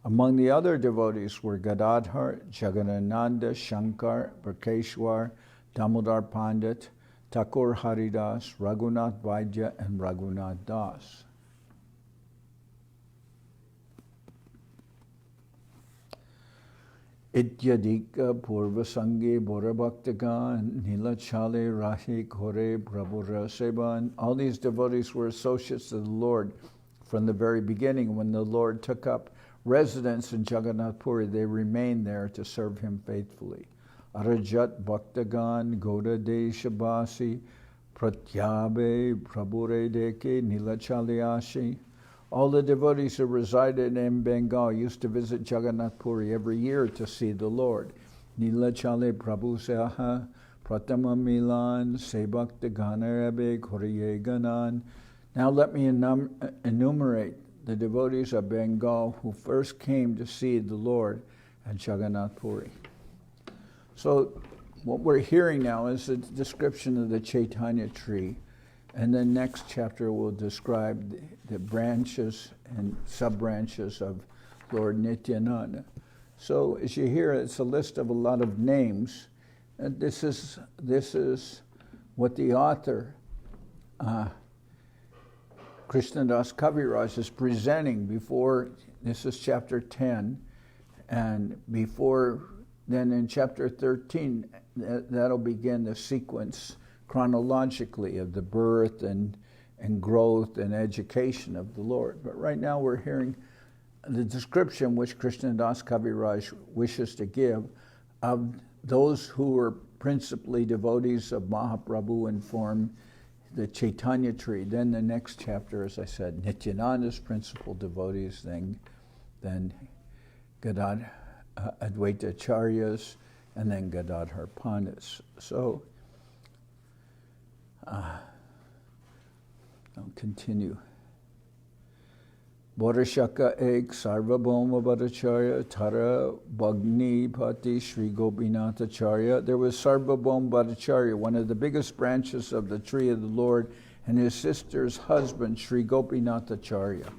Among the other devotees were Gadadhar, Jaganananda, Shankar, Bharkeshwar, Damodar Pandit, Thakur Haridas, Raghunath Vaidya, and Raghunath Das. Ityadika Purvasange Borabhaktagan Nilachale Rahi Kore Prabhura Seban. All these devotees were associates of the Lord from the very beginning. When the Lord took up residence in Jagannath Puri, they remained there to serve him faithfully. Arajat Bhaktagan Goda De Shabasi Pratyabe Prabhure Deke Nilachaliashi. All the devotees who resided in Bengal used to visit Jagannath Puri every year to see the Lord. Nilachale Prabhu Saha Pratama Milan Sebakta Ganarabe Koriye Ganan. Now let me enumerate the devotees of Bengal who first came to see the Lord at Jagannath Puri. So what we're hearing now is a description of the Chaitanya tree, and the next chapter will describe the branches and sub-branches of Lord Nityananda. So as you hear, it's a list of a lot of names. And this is what the author, Krishnadas Kaviraj, is presenting before. This is chapter 10, and before then in chapter 13, that'll begin the sequence chronologically of the birth and growth and education of the Lord. But right now we're hearing the description which Krishnadas Kaviraj wishes to give of those who were principally devotees of Mahaprabhu and form the Chaitanya tree. Then the next chapter, as I said, Nityananda's principal devotees, then Gadad Advaita Acharyas, and then Gadadhar Pandits. So I'll continue. Bodhashaka Ek Sarvabhauma Bhattacharya Tara Bhagni Pati Sri Gopinath Acharya. There was Sarvabhauma Bhattacharya, one of the biggest branches of the tree of the Lord, and his sister's husband, Sri Gopinath Acharya.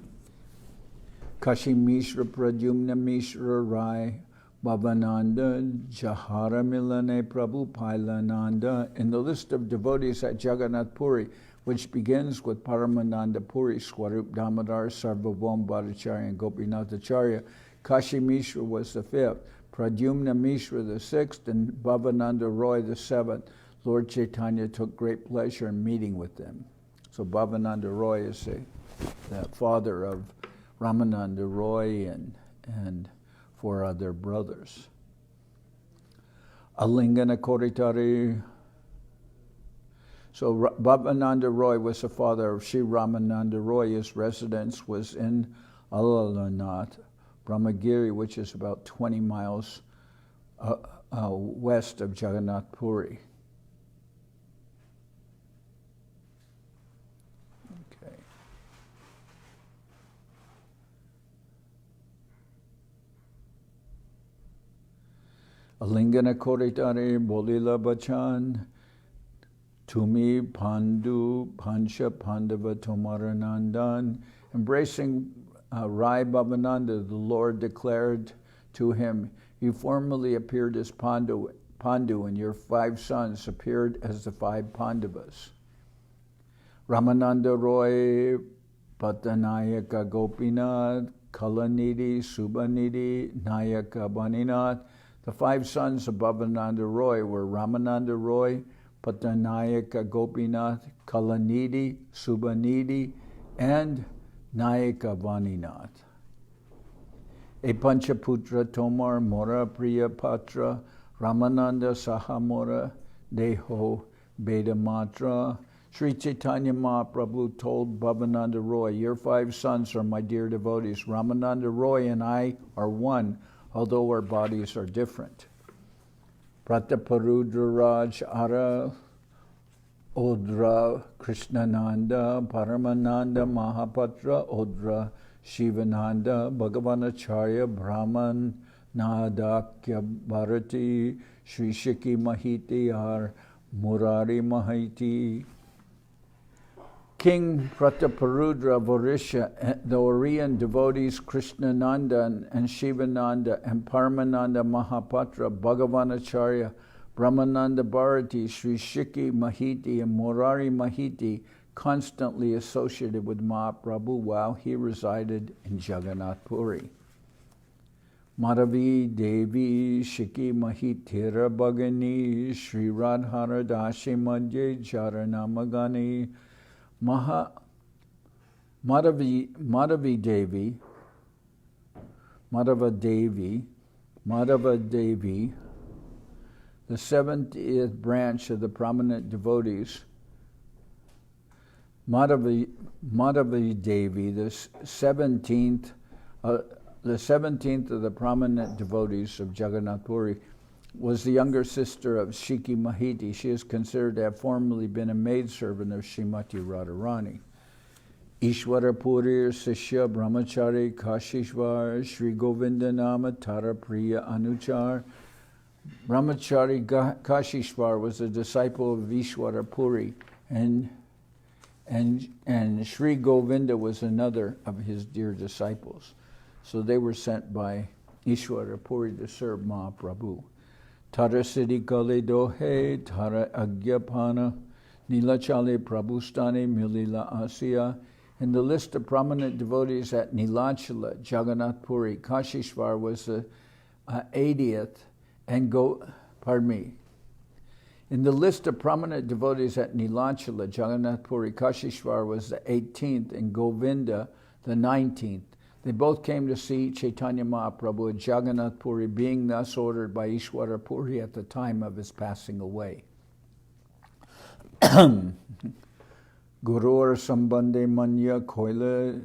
Kashi Mishra Pradyumna Mishra Rai Bhavananda Jahara Milane Prabhu Pailananda. In the list of devotees at Jagannath Puri, which begins with Paramananda Puri, Swarup Damodar, Sarvabhauma Bhattacharya, and Gopinath Acharya, Kashi Mishra was the fifth, Pradyumna Mishra the sixth, and Bhavananda Roy the seventh. Lord Chaitanya took great pleasure in meeting with them. So Bhavananda Roy is the father of Ramananda Roy and four other brothers. Alingana Koritari. So Bhavananda Roy was the father of Sri Ramananda Roy. His residence was in Alalanath, Brahmagiri, which is about 20 miles west of Jagannath Puri. Okay. Alingana Koritari Bolila Bachan Tumi Pandu Pancha Pandava Tomaranandan. Embracing Rai Bhavananda, the Lord declared to him, "You formerly appeared as Pandu, and your 5 sons appeared as the 5 Pandavas." Ramananda Roy, Patanayaka Gopinath, Kalanidhi, Subhanidhi, Nayaka Baninath. The 5 sons of Bhavananda Roy were Ramananda Roy, Patanayaka Gopinath, Kalanidhi, Subhanidhi, and Nayaka Vaninath. A Panchaputra Tomar Mora Priya Patra, Ramananda Sahamora, Deho Vedamatra. Sri Chaitanya Mahaprabhu told Bhavananda Roy, your 5 sons are my dear devotees. Ramananda Roy and I are one, although our bodies are different. Prataparudra Raj Ara Odra Krishnananda Paramananda Mahapatra Odra Shivananda Bhagavanacharya Brahman Nadakya Bharati Sri Shiki Mahiti Ar Murari Mahiti. King Prataparudra of Orisha, the Oriyan devotees Krishnananda and Shivananda and Paramananda Mahapatra, Bhagavanacharya, Brahmananda Bharati, Sri Shiki Mahiti, and Murari Mahiti constantly associated with Mahaprabhu while he resided in Jagannath Puri. Madhavi Devi Shiki Mahitira Bhagani Sri Radhara Dashi Madhye Charanamagani Madhava Devi, the 70th branch of the prominent devotees. Madhava Devi, the 17th of the prominent devotees of Jagannath Puri, was the younger sister of Shiki Mahiti. She is considered to have formerly been a maidservant of Srimati Radharani. Ishwara Puri Sishya Brahmachari Kashishvar Sri Govinda Nama Tara Priya Anuchar. Brahmachari Kashishvar was a disciple of Ishwara Puri, and Sri Govinda was another of his dear disciples. So they were sent by Ishwara Puri to serve Mahaprabhu. Tara Siddhi Kale Dohe, Tara Agyapana, Nilachale Prabhustani, Milila Asya. In the list of prominent devotees at Nilachala, Jagannath Puri, Kashishvar was the 80th, In the list of prominent devotees at Nilachala, Jagannath Puri, Kashishvar was the 18th and Govinda the 19th. They both came to see Chaitanya Mahaprabhu at Jagannath Puri, being thus ordered by Ishwara Puri at the time of his passing away. Gurur Sambande Manya Koila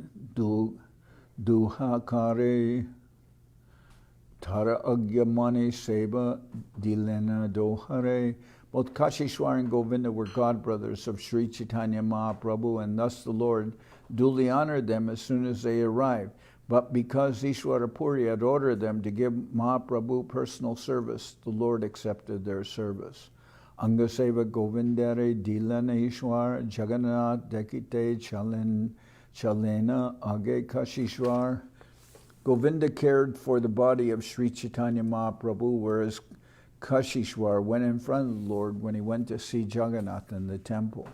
Duhakare Tara Agyamani Seva Dilena Dohare. Both Kashishwar and Govinda were godbrothers of Sri Chaitanya Mahaprabhu, and thus the Lord duly honored them as soon as they arrived. But because Ishwara Puri had ordered them to give Mahaprabhu personal service, the Lord accepted their service. Angaseva Govindare Dilana Ishwar Jagannath Dekite Chalena Age Kashishwar. Govinda cared for the body of Sri Chaitanya Mahaprabhu, whereas Kashishwar went in front of the Lord when he went to see Jagannath in the temple.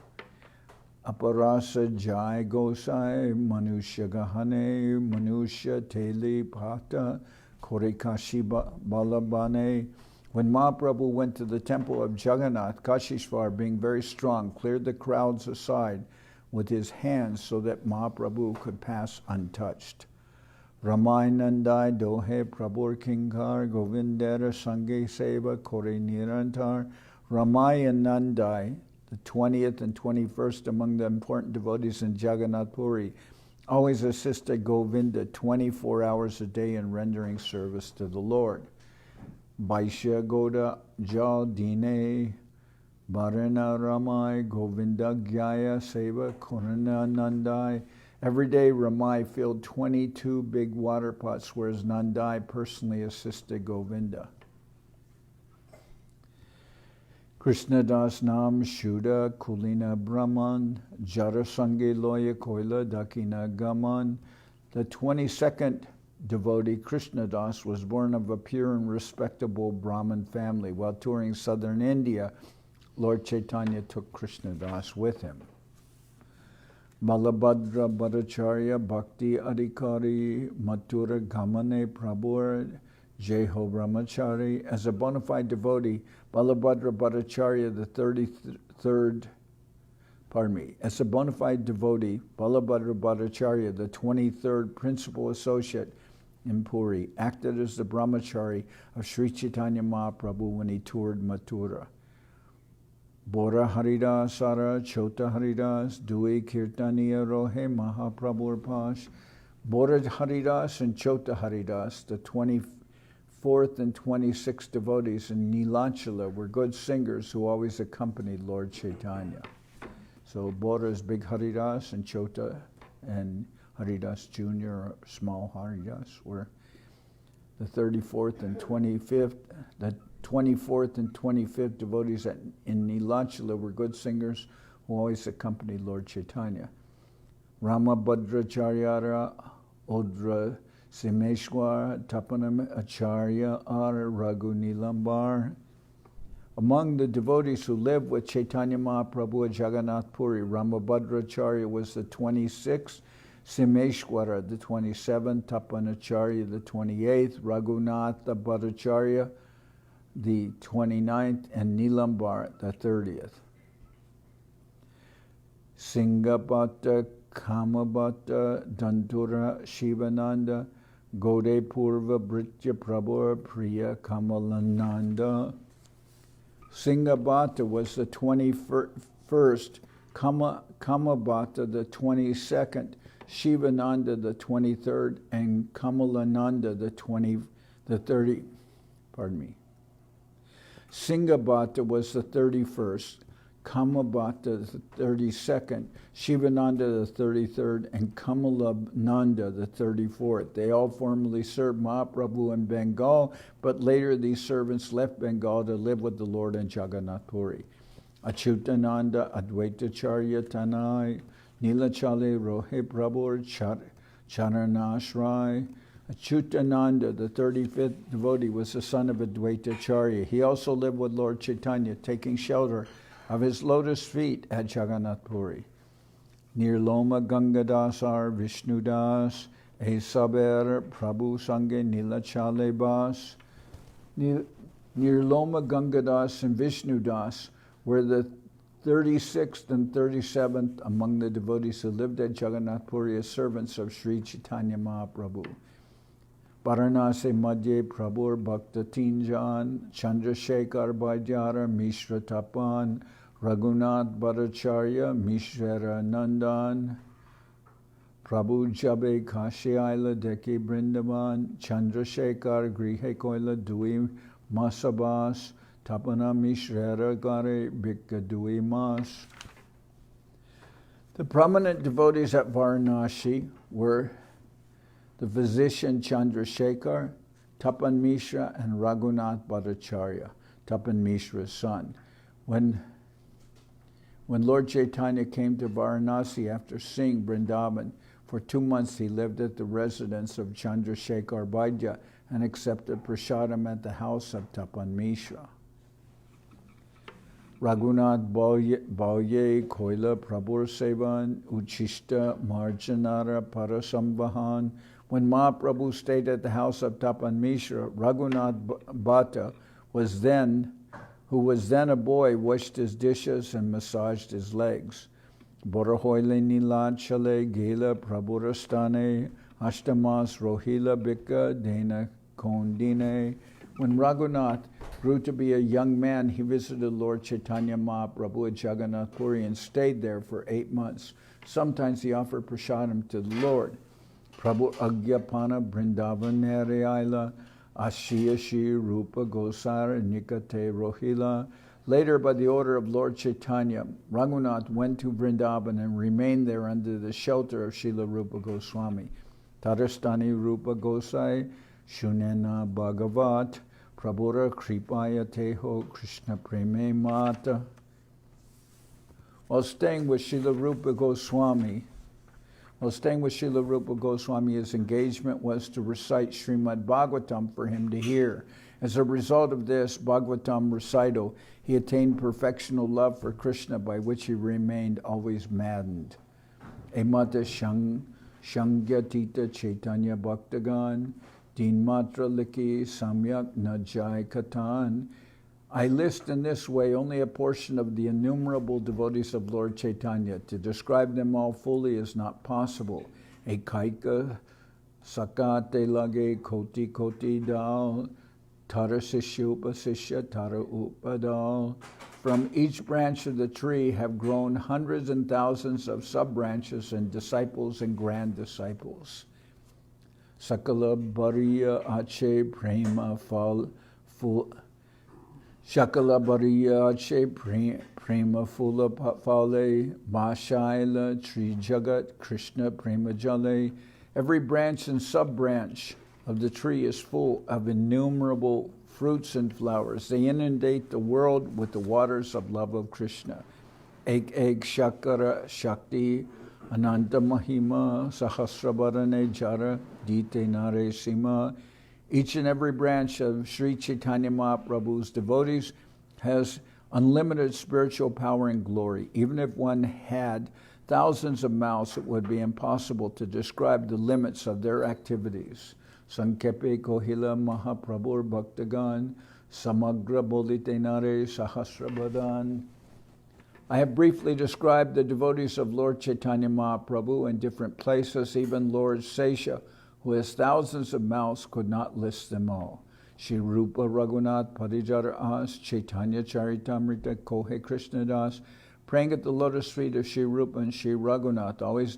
Aparasa Jai Gosai Manusya Gahane Manusya Teli Pata Korikashi Balabane. When Mahaprabhu went to the temple of Jagannath, Kashishvar, being very strong, cleared the crowds aside with his hands so that Mahaprabhu could pass untouched. Ramai Nandai Dohe Prabhur Kinkar Govindara Sange Seva Kore Nirantar. Ramai and Nandai, the 20th and 21st among the important devotees in Jagannath Puri, always assisted Govinda 24 hours a day in rendering service to the Lord. Vaishya Goda Jal Dine Bharana Ramai Govinda Gyaya Seva Korana Nandai. Every day Ramai filled 22 big water pots, whereas Nandai personally assisted Govinda. Krishnadas Nam Shuddha Kulina Brahman Jarasange Loya Koila Dakina Gaman. The 22nd devotee Krishnadas was born of a pure and respectable Brahmin family. While touring southern India, Lord Chaitanya took Krishnadas with him. Balabhadra Bhattacharya Bhakti Adhikari Mathura Gamane Prabhur Jeho Brahmachari. As a bona fide devotee, Balabhadra Bhattacharya, the 23rd, as a bona fide devotee, Balabhadra Bhattacharya, the 23rd principal associate in Puri, acted as the brahmachari of Sri Chaitanya Mahaprabhu when he toured Mathura. Bora Haridas Sara Chota Haridas Dui Kirtaniya Rohe Mahaprabhu Pash. Bora Haridas and Chota Haridas, the 24th and 26th devotees in Nilanchala, were good singers who always accompanied Lord Chaitanya. So Bora is Big Haridas, and Chota and Haridas Jr. or Small Haridas were the 34th and 25th. The 24th and 25th devotees in Nilanchala were good singers who always accompanied Lord Chaitanya. Rama Bhadracharyara Odra Simeshwar Tapanam Acharya Ar Raghu Nilambar. Among the devotees who lived with Chaitanya Mahaprabhu at Jagannath Puri, Ramabhadracharya was the 26th, Simeshwara the 27th, Tapanacharya the 28th, Raghunatha Bhattacharya the 29th, and Nilambar the 30th. Singhabhata, Kamabhata, Dandura, Shivananda, Gode Purva, Britya Prabhu, Priya, Kamalananda. Singhabhata was the 21st, Kamabhata the 22nd, Shivananda the 23rd, and Kamalananda the 30th. Singhabhata was the 31st, Kamabhata the 32nd, Shivananda the 33rd, and Kamalananda the 34th. They all formerly served Mahaprabhu in Bengal, but later these servants left Bengal to live with the Lord in Jagannath Puri. Achyutananda, Advaitacharya Tanai, Nilachale Rohe Prabhu, Charanashrai. Achyutananda, the 35th devotee, was the son of Advaitacharya. He also lived with Lord Chaitanya, taking shelter of his lotus feet at Jagannath Puri. Nirloma Gangadasar Vishnudas, Esaber Prabhu Sange Nilachale Bas. Nirloma Gangadas and Vishnudas were the 36th and 37th among the devotees who lived at Jagannath Puri as servants of Sri Chaitanya Mahaprabhu. Varanasi Madhye Prabhur Bhakta Tinjan, Chandrasekhar Bhaijara, Mishra Tapan, Raghunath Bhattacharya, Mishra Nandan, Prabhu Jabe Kashi Aila Deki Brindavan, Chandrasekhar Grihe Koila Dui Masabas, Tapana Mishra Gare Bhikka Dui Mas. The prominent devotees at Varanasi were the physician Chandrasekhar, Tapan Mishra, and Raghunath Bhattacharya, Tapan Mishra's son. When Lord Chaitanya came to Varanasi after seeing Vrindavan, for 2 months he lived at the residence of Chandrasekhar Vaidya and accepted prasadam at the house of Tapan Mishra. Raghunath Bhauye Koila Prabhur Sevan Uchishta Marjanara Parasamvahan. When Mahaprabhu stayed at the house of Tapan Mishra, Raghunath Bhatta who was then a boy, washed his dishes and massaged his legs. Borahoile Nilachale Gela Prabhurastane Ashtamas Rohila Bika Dena Kondine. When Raghunath grew to be a young man, he visited Lord Chaitanya Mahaprabhu at Jagannath Puri and stayed there for 8 months. Sometimes he offered prasadam to the Lord. Prabhu Agyapana Brindavanere Aila Ashiyashi Rupa Gosara Nikate Rohila. Later, by the order of Lord Chaitanya, Raghunath went to Vrindavan and remained there under the shelter of Srila Rupa Goswami. Tarastani Rupa Gosai Shunena Bhagavat Prabhura Kripaya Teho Krishna Preme Mata. While staying with Srila Rupa Goswami, his engagement was to recite Srimad Bhagavatam for him to hear. As a result of this Bhagavatam recital, he attained perfectional love for Krishna, by which he remained always maddened. Emata Shangyatita Chaitanya Bhaktagan, Dinmatra Liki Samyak Najai Katan. I list in this way only a portion of the innumerable devotees of Lord Chaitanya. To describe them all fully is not possible. Ekaika Sakate Lage Koti Koti Dal Tara Sishya Upasishya Tara Upadal. From each branch of the tree have grown hundreds and thousands of sub-branches and disciples and grand disciples. Sakala Bariya Ache Prema Fal Shakala Bariya Ache Prema Fula Fale Mashaila Tri Jagat Krishna Prema Jale. Every branch and sub-branch of the tree is full of innumerable fruits and flowers. They inundate the world with the waters of love of Krishna. Ek Shakara Shakti Ananta Mahima Sahasrabarane Jara Dite Nare Sima. Each and every branch of Sri Chaitanya Mahaprabhu's devotees has unlimited spiritual power and glory. Even if one had thousands of mouths, it would be impossible to describe the limits of their activities. Sankepe Kohila Mahaprabhur Bhaktagan Samagra Bolitenare Sahasrabadan. I have briefly described the devotees of Lord Chaitanya Mahaprabhu in different places. Even Lord Sesha, who has thousands of mouths, could not list them all. Shri Rupa Raghunath Parijara As Chaitanya Charitamrita Kohe Krishnadas, praying at the lotus feet of Shri Rupa and Shri Raghunath, always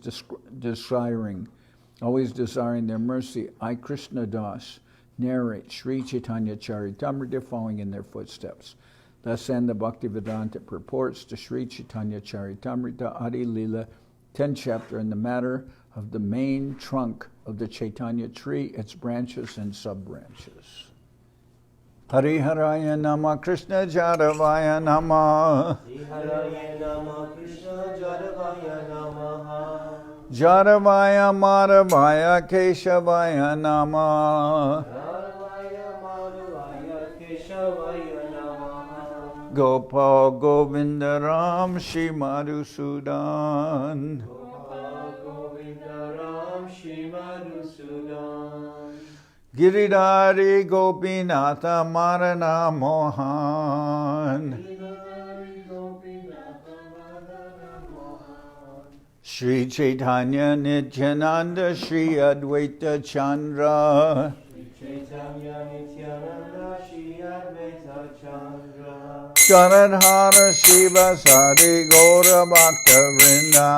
desiring their mercy. I, Krishnadas, narrate Sri Chaitanya Charitamrita, following in their footsteps. Thus end the Bhaktivedanta purports to Sri Chaitanya Charitamrita, Adi-lila, 10th chapter, in the matter of the main trunk of the Chaitanya tree, its branches and sub-branches. Hari Haraya Nama Krishna Jaravaya Nama Haraya Nama Krishna Jaravaya Namaha Jaravaya Maravaya Keshavaya Nama Jaravaya Maravaya Keshavaya Namaha Gopal Govinda Ram Shri Madhusudan Gopal Govinda Ram Shri Madhusudan Giridhari Gopinatha Marana Mohan Sri Chaitanya Nityananda Sri Advaita Chandra Chaitanya Nityananda Shri Advaita Chandra Sharadhara Shiva Sadi Gaura Bhakta Vrinda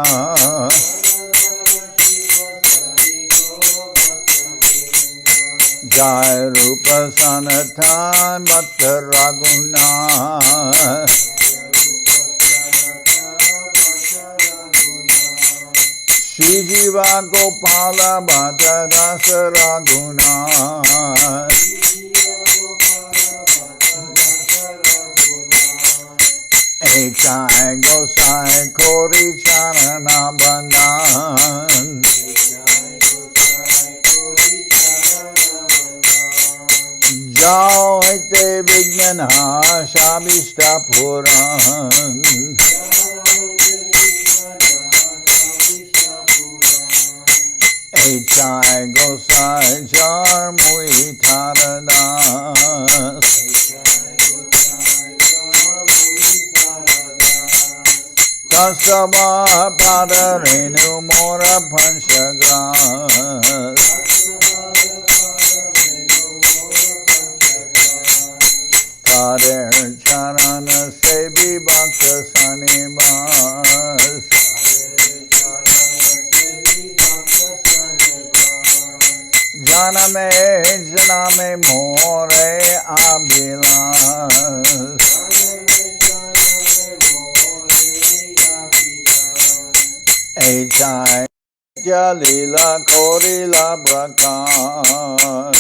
Jai Rupa Sanatan Bhatta Raghuna Shri Jiva Gopala Bhatta Dasa Raghuna Echai Gosai Kori Charana Bandhan Jao Hite Vignana Shabishta Puran Echai Gosai Jar Mui Taradas Kasava Padarenu Mora Panchagras Kader Charana Sebi Bhakta Sanibas Janame Janame More Abhilas Echai Adi-lila Korila Prakas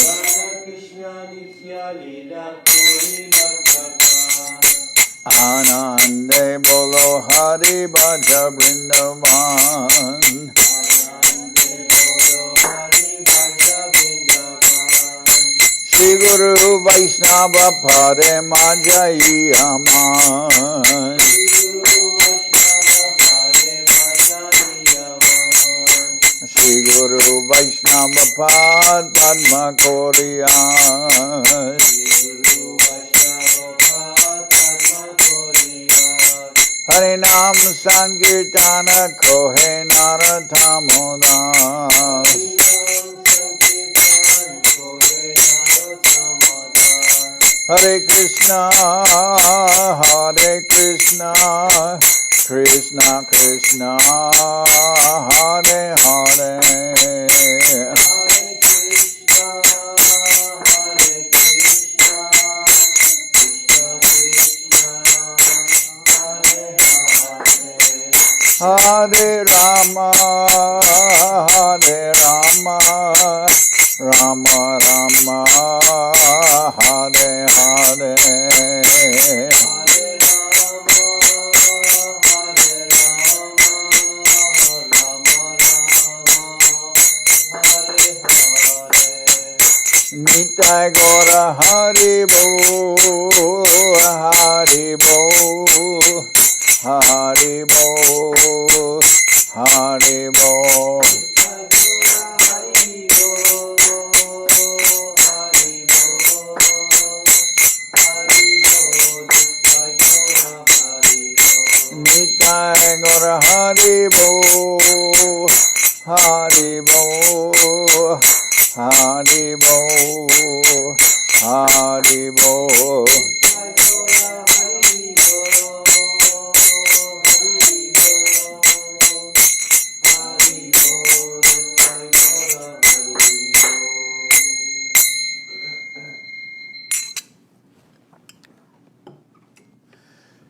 Anande Bolo Hari Bhaja Vrindavan Shri Guru Vaishnava Pare Majai Aman Shri Guru Guru Vaishnava Pad Padma Koriyas. Hari Nam Sankirtana Kohe Narathamodas. Hare Krishna, Krishna Krishna, Hare Hare. Hare Rama, Rama Rama, Hare Hare. Nitai Gora Hari Bo, Hari Bo, Hari Bo, Hari Bo. Nitai Gora Hari Bo, Hari Bo, Hari Bo, Hari Bo.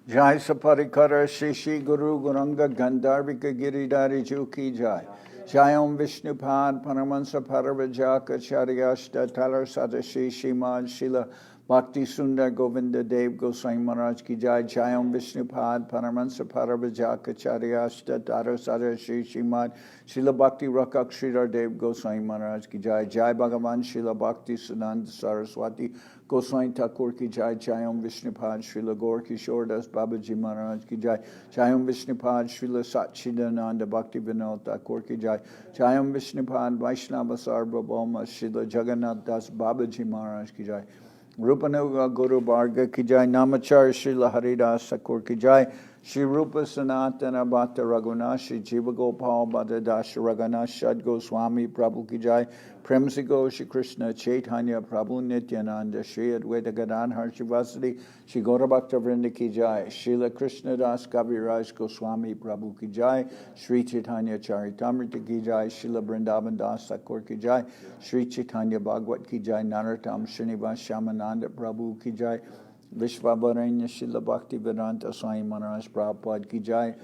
Jai Saparikara Shishi Guru Guranga Gandharvika Giridhari Juki Jai. Jai Om Vishnupad Paramahansa Paravajaka Charyashta Talar Sadashi Shimad Srila Bhakti Sundar Govinda Dev Goswami Maharaj Ki Jai. Jai Om Vishnupad Paramahansa Paravajaka Charyashta Talar Sadashi Shimad Srila Bhakti Rakak Sridhar Dev Goswami Maharaj Ki Jai. Jai Bhagavan Srila Bhakti Siddhanta Saraswati Goswami Thakur Ki Jai. Jai Om Vishnupad Srila Gaur Kishore Das Babaji Maharaj Ki Jai. Jai Om Vishnupad Srila Satchidananda Bhakti Vinod Thakur Ki Jai. Jai Om Vishnupad Vaishnava Sarvabhauma Srila Jagannath Das Babaji Maharaj Ki Jai. Rupanuga Guru Bharga Ki Jai. Namachar Srila Haridas Thakur Ki Jai. Shri Rupa Sanatana Bhatta Raghunath Shri Jiva Gopal Bhatta Dasha Raghunath Shad Goswami Prabhu Ki Jai. Premsigo Shri Krishna Chaitanya Prabhu Nityananda Shri Advaita Gadadhar Shivasadi Shri Gaura Bhakta Vrinda Ki Jai. Srila Krishnadas Kaviraj Goswami Prabhu Ki Jai. Sri Chaitanya Charitamrita Ki Jai. Srila Vrindavan Das Thakur Ki Jai. Sri Chaitanya Bhagwat Ki Jai. Narottam Srinivas Shamananda Prabhu Ki Jai. Vishvavaranya Srila Bhakti Vedanta Swami Maharaj Prabhupada Ki Jai.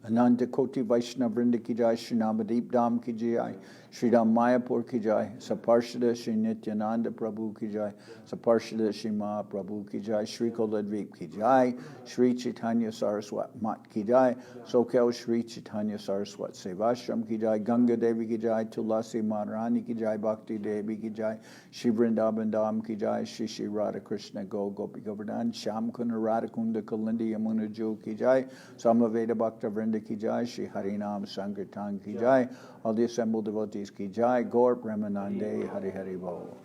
Ananta Koti Vaishnava Vrinda Ki Jai. Shri Namadeep Dham Ki Jai. Shri Ram Mayapur Ki Jai. Saparshada Shri Nityananda Prabhu Ki Jai. Saparshada Shri Mahaprabhu Ki Jai. Shri Koladvip Ki Jai. Sri Chaitanya Saraswat Mat Ki Jai. Soquel Sri Chaitanya Saraswat Seva Ashram Ki Jai. Ganga Devi Ki Jai. Tulasi Maharani Ki Jai. Bhakti Devi Ki Jai. Shri Vrindavan Dham Ki Jai. Shri Shri Radha Krishna Go Gopi Govardhan. Sham Kunda Radha Kunda Kalindi Yamuna Jo Ki Jai. Samaveda Bhakta Vrinda Ki Jai. Shri Harinam Sankirtan Ki Jai. All the assembled devotees Ki Jai. Gaur Premanande Hari Hari Bol.